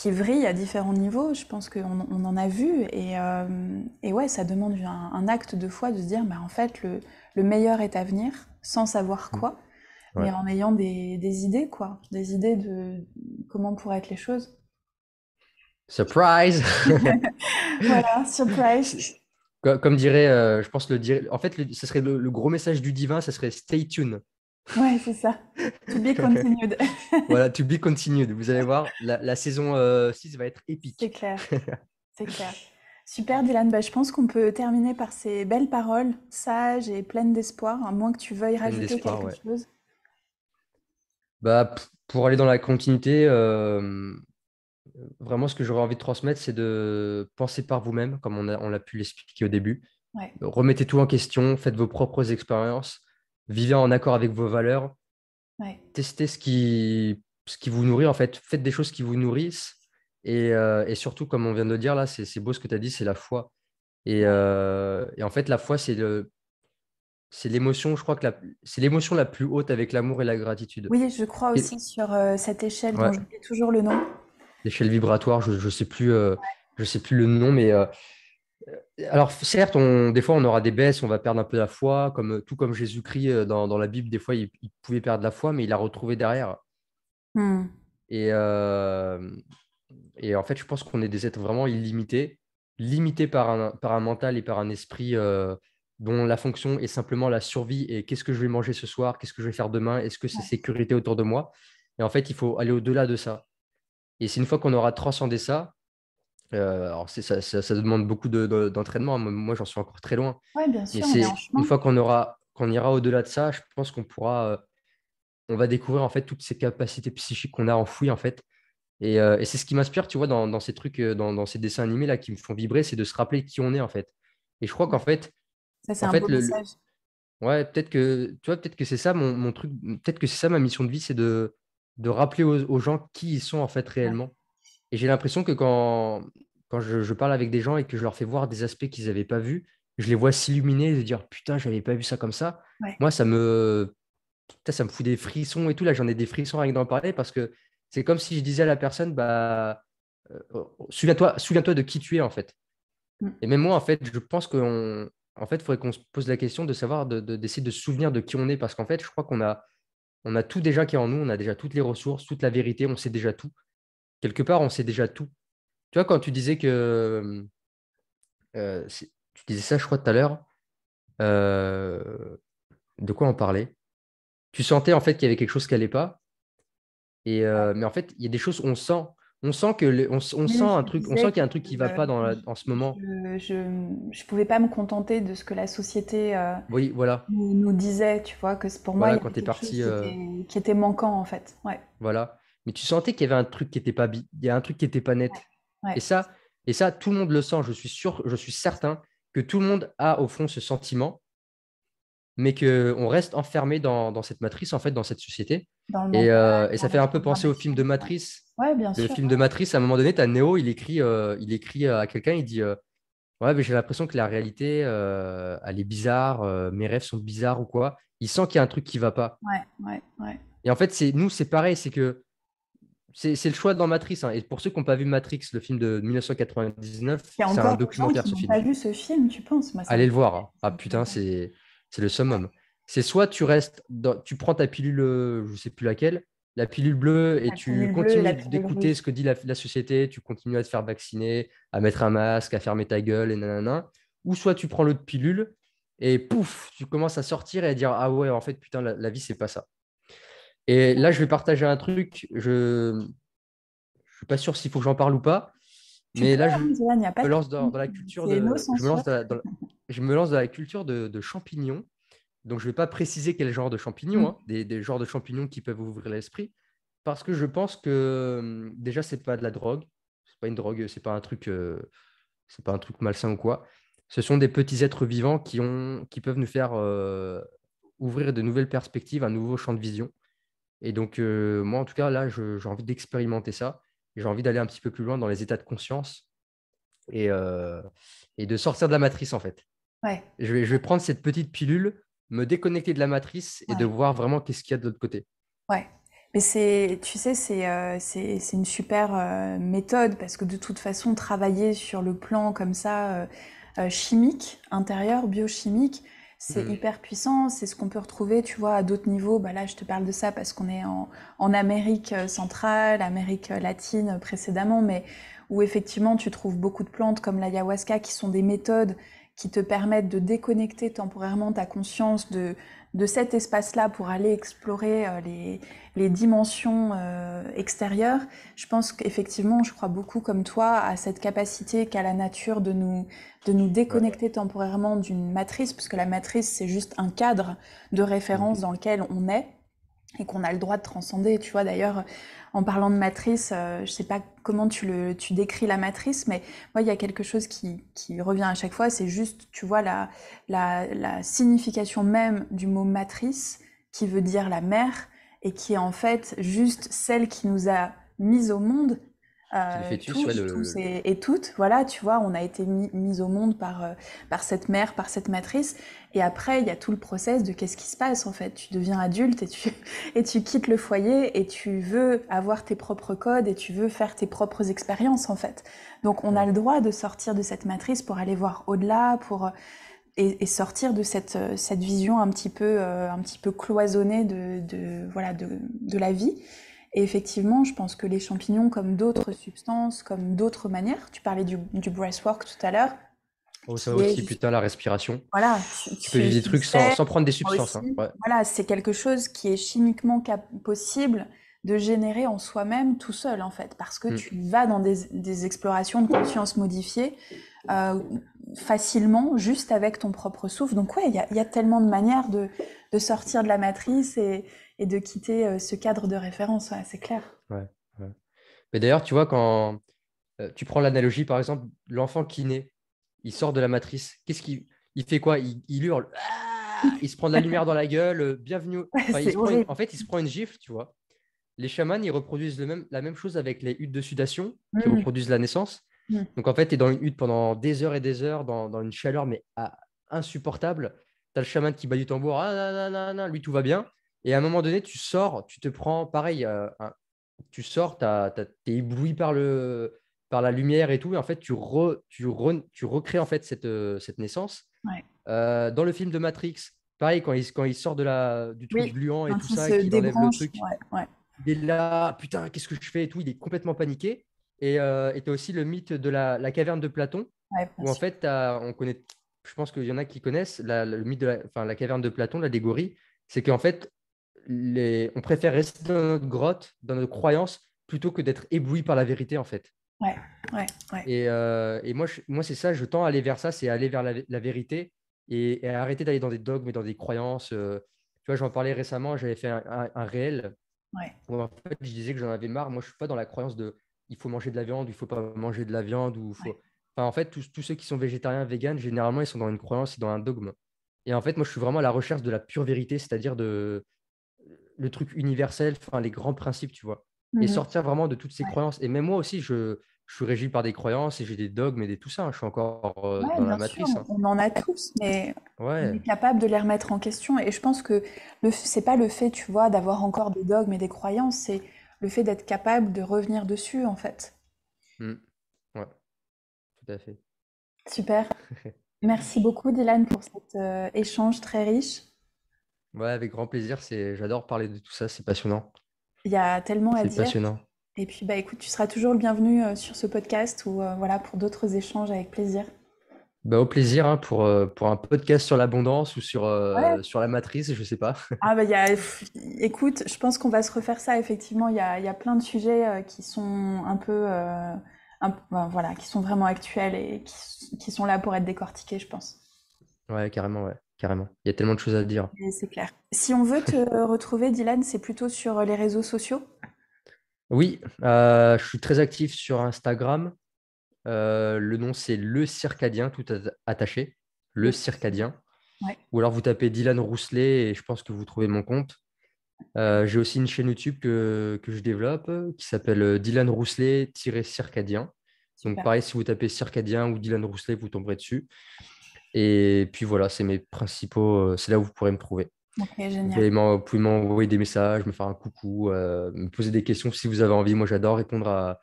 vrillent à différents niveaux. Je pense qu'on en a vu, et ouais, ça demande un acte de foi de se dire, bah, en fait, le meilleur est à venir, sans savoir Mm. quoi, mais Ouais. en ayant des idées, quoi, des idées de comment pourraient être les choses. Surprise! Voilà, surprise. C'est- Comme dirait, je pense en fait, ce serait le gros message du divin, ça serait stay tuned. Ouais, c'est ça. To be continued. Voilà, to be continued. Vous allez voir, la saison 6 va être C'est épique. clair, c'est clair. Super Dylan, bah, je pense qu'on peut terminer par ces belles paroles, sages et pleines d'espoir, à moins que tu veuilles Pleine rajouter d'espoir, quelque ouais. chose. Bah, pour aller dans la continuité, vraiment, ce que j'aurais envie de transmettre, c'est de penser par vous-même, comme on l'a pu l'expliquer au début. Ouais, Remettez tout en question, faites vos propres expériences, vivez en accord avec vos valeurs, ouais, testez ce qui vous nourrit, en fait. Faites des choses qui vous nourrissent. Et surtout, comme on vient de le dire là, c'est beau ce que tu as dit, c'est la foi. ouais. Et en fait, la foi, c'est l'émotion, je crois que c'est l'émotion la plus haute avec l'amour et la gratitude. Oui, je crois Et- aussi sur cette échelle dont ouais, j'oublie toujours le nom. l'échelle vibratoire, je sais plus le nom, mais alors certes, des fois, on aura des baisses, on va perdre un peu la foi, tout comme Jésus-Christ dans la Bible, des fois, il pouvait perdre la foi, mais il l'a retrouvé derrière. Hmm. Et, euh, et en fait, je pense qu'on est des êtres vraiment illimités, limités par un mental et par un esprit dont la fonction est simplement la survie et qu'est-ce que je vais manger ce soir, qu'est-ce que je vais faire demain, est-ce que c'est Ouais. sécurité autour de moi? Et en fait, il faut aller au-delà de ça. Et c'est une fois qu'on aura transcendé ça, alors ça demande beaucoup d'entraînement, hein. Moi, j'en suis encore très loin. Ouais, bien Mais sûr, on est en c'est une chemin. fois qu'on ira au-delà de ça, je pense qu'on pourra. on va découvrir en fait toutes ces capacités psychiques qu'on a enfouies en fait. Et c'est ce qui m'inspire, tu vois, dans ces trucs, dans ces dessins animés là qui me font vibrer, c'est de se rappeler qui on est en fait. Et je crois Ouais. Ça, c'est en un fait, beau message. ouais, tu vois, peut-être que c'est ça mon truc, peut-être que c'est ça ma mission de vie, c'est de rappeler aux gens qui ils sont en fait Ouais. réellement. Et j'ai l'impression que quand je parle avec des gens et que je leur fais voir des aspects qu'ils n'avaient pas vus, je les vois s'illuminer et se dire putain, j'avais pas vu ça comme ça. Ouais. Moi, putain, ça me fout des frissons et tout. Là, j'en ai des frissons rien que d'en parler parce que c'est comme si je disais à la personne, bah, souviens-toi de qui tu es en fait. Mm. Et même moi, en fait, je pense en fait, il faudrait qu'on se pose la question de savoir, d'essayer de se souvenir de qui on est parce qu'en fait, je crois on a tout déjà qui est en nous, on a déjà toutes les ressources, toute la vérité, on sait déjà tout. Quelque part, on sait déjà tout. Tu vois, quand tu disais tu disais ça, je crois, tout à l'heure, euh, de quoi on parlait? Tu sentais en fait qu'il y avait quelque chose qui n'allait pas. Mais en fait, il y a des choses où on sent on sent Oui, un je truc, on disais sent qu'il y que a un truc qui va pas en ce moment. je pouvais pas me contenter de ce que la société Oui, voilà, nous disait, tu vois, pour moi, il voilà, y quand avait tu es quelque chose parti, qui était manquant, en fait. Ouais, voilà. Mais tu sentais qu'il y avait un truc qui était pas il y a un truc qui était pas net. Et ouais, ça, et ça, tout le monde le sent. Je suis certain que tout le monde a au fond ce sentiment, mais qu'on reste enfermé dans cette matrice, en fait, dans cette société. dans le mental, Et dans ça fait la un peu penser au programmation. film de Ouais, Matrice. ouais, bien Le sûr. film de Matrice, à un moment donné, tu as Neo, il écrit à quelqu'un, il dit ouais, mais j'ai l'impression que la réalité, elle est bizarre, mes rêves sont bizarres ou quoi. Il sent qu'il y a un truc qui va pas. Ouais, ouais, ouais. Et en fait, c'est pareil, c'est que c'est le choix dans Matrice, hein. Et pour ceux qui n'ont pas vu Matrix, le film de 1999, Il y a c'est un encore des gens documentaire, qui ce n'ont film. pas vu ce film, tu penses? Moi, Allez le voir, hein. ça Ah me fait putain, rire. c'est le summum. C'est soit tu restes, tu prends ta pilule, je sais plus laquelle, la pilule bleue, et La tu pilule bleue et continues la pilule d'écouter rouge. ce que dit la société, tu continues à te faire vacciner, à mettre un masque, à fermer ta gueule, et nanana. Ou soit tu prends l'autre pilule, et pouf, tu commences à sortir et à dire, ah ouais, en fait, putain, la vie, c'est pas ça. Et là, je vais partager un truc, je suis pas sûr s'il faut que j'en parle ou pas, Tu mais peux, là, hein, Zoran, il n'y a pas me de lance problème. dans la culture C'est no je me censure. lance je me lance dans la culture de champignons. Donc, je ne vais pas préciser quel genre de champignons, Mm. hein, des genres de champignons qui peuvent vous ouvrir l'esprit, parce que je pense que déjà, c'est pas de la drogue, c'est pas une drogue, c'est pas un truc malsain ou quoi. Ce sont des petits êtres vivants qui peuvent nous faire ouvrir de nouvelles perspectives, un nouveau champ de vision. Et donc, moi, en tout cas, là, j'ai envie d'expérimenter ça. J'ai envie d'aller un petit peu plus loin dans les états de conscience et, euh, et de sortir de la matrice, en fait. Ouais, Je vais prendre cette petite pilule, me déconnecter de la matrice et de ouais. voir vraiment qu'est-ce qu'il y a de l'autre côté. Ouais, mais tu sais, c'est une super méthode parce que de toute façon, travailler sur le plan comme ça, chimique, intérieur, biochimique, c'est Mhm. hyper puissant. C'est ce qu'on peut retrouver, tu vois, à d'autres niveaux. Bah là, je te parle de ça parce qu'on est en Amérique centrale, Amérique latine précédemment, mais où effectivement, tu trouves beaucoup de plantes comme l'ayahuasca qui sont des méthodes qui te permettent de déconnecter temporairement ta conscience de cet espace-là pour aller explorer les dimensions extérieures. Je pense qu'effectivement, je crois beaucoup comme toi à cette capacité qu'a la nature de nous Ouais. déconnecter temporairement d'une matrice, puisque la matrice, c'est juste un cadre de Mhm. référence dans lequel on est et qu'on a le droit de transcender. Tu vois, d'ailleurs, en parlant de matrice, je sais pas comment tu décris la matrice, mais moi, il y a quelque chose qui revient à chaque fois, c'est juste, tu vois, la signification même du mot matrice, qui veut dire la mère, et qui est en fait juste celle qui nous a mis au monde, C'est le fœtus, ouais, tous, tous et toutes, voilà, tu vois, on a été mis au monde par cette mère, par cette matrice, et après, il y a tout le process de qu'est-ce qui se passe en fait. Tu deviens adulte et tu quittes le foyer et tu veux avoir tes propres codes et tu veux faire tes propres expériences en fait. Donc on a ouais. le droit de sortir de cette matrice pour aller voir au-delà, et sortir de cette vision un petit peu cloisonnée voilà, de la vie. Et effectivement, je pense que les champignons, comme d'autres substances, comme d'autres manières, tu parlais du breathwork tout à l'heure, Oh, ça qui est aussi, putain, la respiration. voilà, Tu peux vivre des tu le trucs sais, sans prendre des moi substances, hein. aussi. Ouais. Voilà, c'est quelque chose qui est chimiquement possible de générer en soi-même tout seul, en fait, parce que Mm. tu vas dans des explorations de conscience modifiées euh, facilement, juste avec ton propre souffle. Donc ouais, il y a tellement de manières de sortir de la matrice et et de quitter ce cadre de référence, ouais, c'est clair. Ouais, ouais. Mais d'ailleurs, tu vois, quand tu prends l'analogie, par exemple, l'enfant qui naît, il sort de la matrice. Il fait quoi? Il hurle. Ah, il se prend de la lumière dans la gueule. Bienvenue. Ouais, Enfin, c'est horrible. en fait, il se prend une gifle, tu vois. Les chamans, ils reproduisent la même chose avec les huttes de sudation qui Mm, reproduisent la naissance. mm. Donc, en fait, tu es dans une hutte pendant des heures et des heures, dans une chaleur, mais insupportable. Tu as le chaman qui bat du tambour. Ah, nan, nan, nan, nan, lui, tout va bien. Et à un moment donné, tu sors, tu te prends, pareil, tu sors, t'es ébloui par la lumière et tout. Et en fait, tu recrées en fait cette naissance. Ouais. Dans le film de Matrix, pareil, quand il sort du truc Oui, gluant et tout quand il ça, se et qu'il enlève le débranche, truc, ouais, ouais, il est là, putain, qu'est-ce que je fais et tout, il est complètement paniqué. Et tu as aussi le mythe de la caverne de Platon, ouais, bien où en sûr. fait, on connaît, je pense qu'il y en a qui connaissent le mythe enfin, la caverne de Platon, l'allégorie, c'est qu'en fait, on préfère rester dans notre grotte, dans nos croyances, plutôt que d'être ébloui par la vérité, en fait. Ouais, ouais, ouais. Et moi c'est ça, je tends à aller vers ça, c'est aller vers la vérité et arrêter d'aller dans des dogmes et dans des croyances. Tu vois, j'en parlais récemment, j'avais fait un réel Ouais. où en fait, je disais que j'en avais marre. Moi, je suis pas dans la croyance de il faut manger de la viande, il faut pas manger de la viande. Ouais. Enfin, en fait, tous ceux qui sont végétariens, véganes, généralement, ils sont dans une croyance et dans un dogme. Et en fait, moi, je suis vraiment à la recherche de la pure vérité, c'est-à-dire le truc universel, enfin, les grands principes, tu vois. Et Mhm. sortir vraiment de toutes ces Ouais. croyances. Et même moi aussi, je suis régi par des croyances et j'ai des dogmes et tout ça, hein. Je suis encore Ouais, dans la bien sûr, matrice, hein. on en a tous, mais on est Ouais. capable de les remettre en question. Et je pense que c'est pas le fait, tu vois, d'avoir encore des dogmes et des croyances, c'est le fait d'être capable de revenir dessus, en fait. Mm. Ouais, tout à fait. Super. Merci beaucoup, Dylan, pour cet échange très riche. Ouais, avec grand plaisir. J'adore parler de tout ça, c'est passionnant. Il y a tellement à C'est dire. passionnant. Et puis, bah, écoute, tu seras toujours le bienvenu sur ce podcast ou voilà, pour d'autres échanges avec plaisir. Bah, au plaisir hein, pour un podcast sur l'abondance ou Ouais. sur la matrice, je sais pas. Ah bah, écoute, je pense qu'on va se refaire ça, effectivement. Il y a plein de sujets qui sont un peu, ben, voilà, qui sont vraiment actuels et qui sont là pour être décortiqués, je pense. Ouais, carrément, ouais, carrément. Il y a tellement de choses à dire. Et c'est clair. Si on veut te retrouver, Dylan, c'est plutôt sur les réseaux sociaux? Oui, je suis très actif sur Instagram. Le nom, c'est Le Circadien, attaché. Le Le Circadien. Ouais, Ou alors vous tapez Dylan Rousselet et je pense que vous trouvez mon compte. J'ai aussi une chaîne YouTube que je développe qui s'appelle Dylan Rousselet-Circadien. Donc super. pareil, si vous tapez Circadien ou Dylan Rousselet, vous tomberez dessus. Et puis voilà, c'est mes principaux, c'est là où vous pourrez me trouver. Ok, génial. Vous pouvez m'envoyer des messages, me faire un coucou, me poser des questions si vous avez envie. Moi, j'adore répondre à.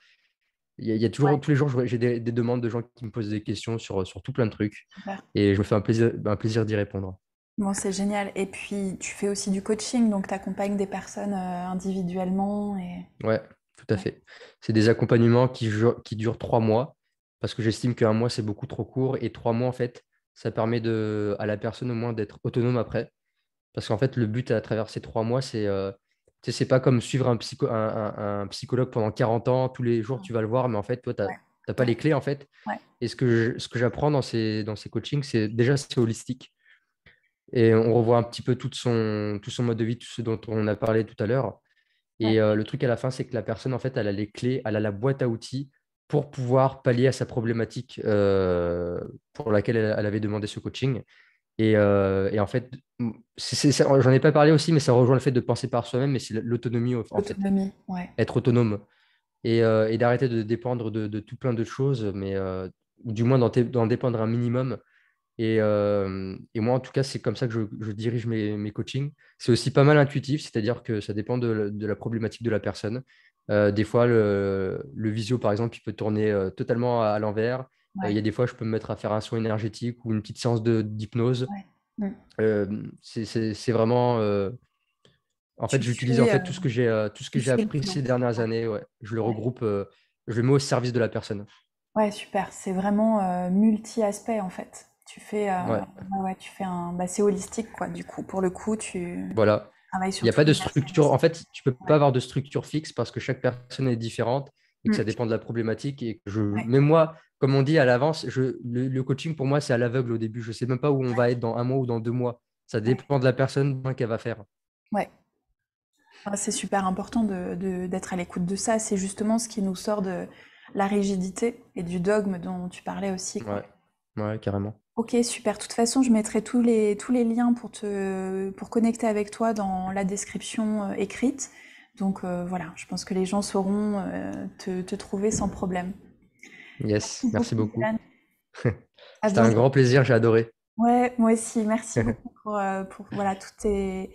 Il y a Ouais, toujours, tous les jours, j'ai des demandes de gens qui me posent des questions sur tout plein de trucs. super. Et je me fais un plaisir d'y répondre. Bon, c'est génial. Et puis, tu fais aussi du coaching, donc tu accompagnes des personnes individuellement et... Ouais, tout à Ouais, fait. C'est des accompagnements qui durent 3 mois, parce que j'estime qu'un mois, c'est beaucoup trop court. Et 3 mois, en fait, ça permet à la personne au moins d'être autonome après. Parce qu'en fait, le but à travers ces 3 mois, tu sais, c'est pas comme suivre un psychologue pendant 40 ans, tous les jours, tu vas le voir, mais en fait, toi, tu ouais, n'as pas ouais, les clés, en fait. ouais, Et ce que j'apprends dans ces coachings, c'est holistique. Et on revoit un petit peu tout son mode de vie, tout ce dont on a parlé tout à l'heure. ouais. Et le truc à la fin, c'est que la personne, en fait, elle a les clés, elle a la boîte à outils pour pouvoir pallier à sa problématique pour laquelle elle avait demandé ce coaching. Et en fait, j'en ai pas parlé aussi, mais ça rejoint le fait de penser par soi-même, mais c'est l'autonomie, en fait, L'autonomie, ouais. être autonome et d'arrêter de dépendre de tout plein de choses, mais ou du moins d'en dépendre un minimum. Et moi, en tout cas, c'est comme ça que je dirige mes coachings. C'est aussi pas mal intuitif, c'est-à-dire que ça dépend de la problématique de la personne. Des fois, le visio, par exemple, il peut tourner totalement à l'envers. Il y Ouais, a des fois, je peux me mettre à faire un soin énergétique ou une petite séance d'hypnose. ouais. Mm. C'est vraiment. En fait, Tu j'utilise en suis, fait tout ce que tu j'ai suis le appris plan. ces dernières années. Ouais. Je le Ouais, regroupe, je le mets au service de la personne. ouais, super. C'est vraiment multi-aspect en fait. Ouais, Ouais, ouais, tu fais un, bah, c'est holistique quoi. Du coup, pour le coup, tu voilà. travailles Il sur n'y a tous pas de les aspects. structure. En fait, tu peux pas Ouais. avoir de structure fixe parce que chaque personne est différente et que ça Mm. dépend de la problématique. Ouais, Même moi, comme on dit à l'avance, le coaching pour moi, c'est à l'aveugle au début. Je ne sais même pas où on va être dans un mois ou dans 2 mois. Ça ouais, dépend de la personne qu'elle va faire. ouais. Ah, c'est super important d'être à l'écoute de ça. C'est justement ce qui nous sort de la rigidité et du dogme dont tu parlais aussi, quoi. Ouais, ouais, carrément. Ok, super. De toute façon, je mettrai tous les liens pour connecter avec toi dans la description écrite. Donc voilà, je pense que les gens sauront te trouver sans problème. Yes, Merci merci beaucoup, beaucoup. Dylan. À C'était un bientôt. grand plaisir, j'ai adoré. Ouais, moi aussi. Merci beaucoup pour voilà, toutes tes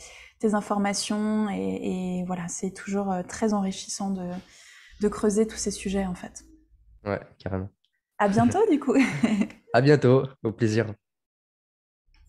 informations. Et voilà, c'est toujours très enrichissant de creuser tous ces sujets, en fait. Ouais, carrément. À bientôt, du coup. À bientôt, au plaisir.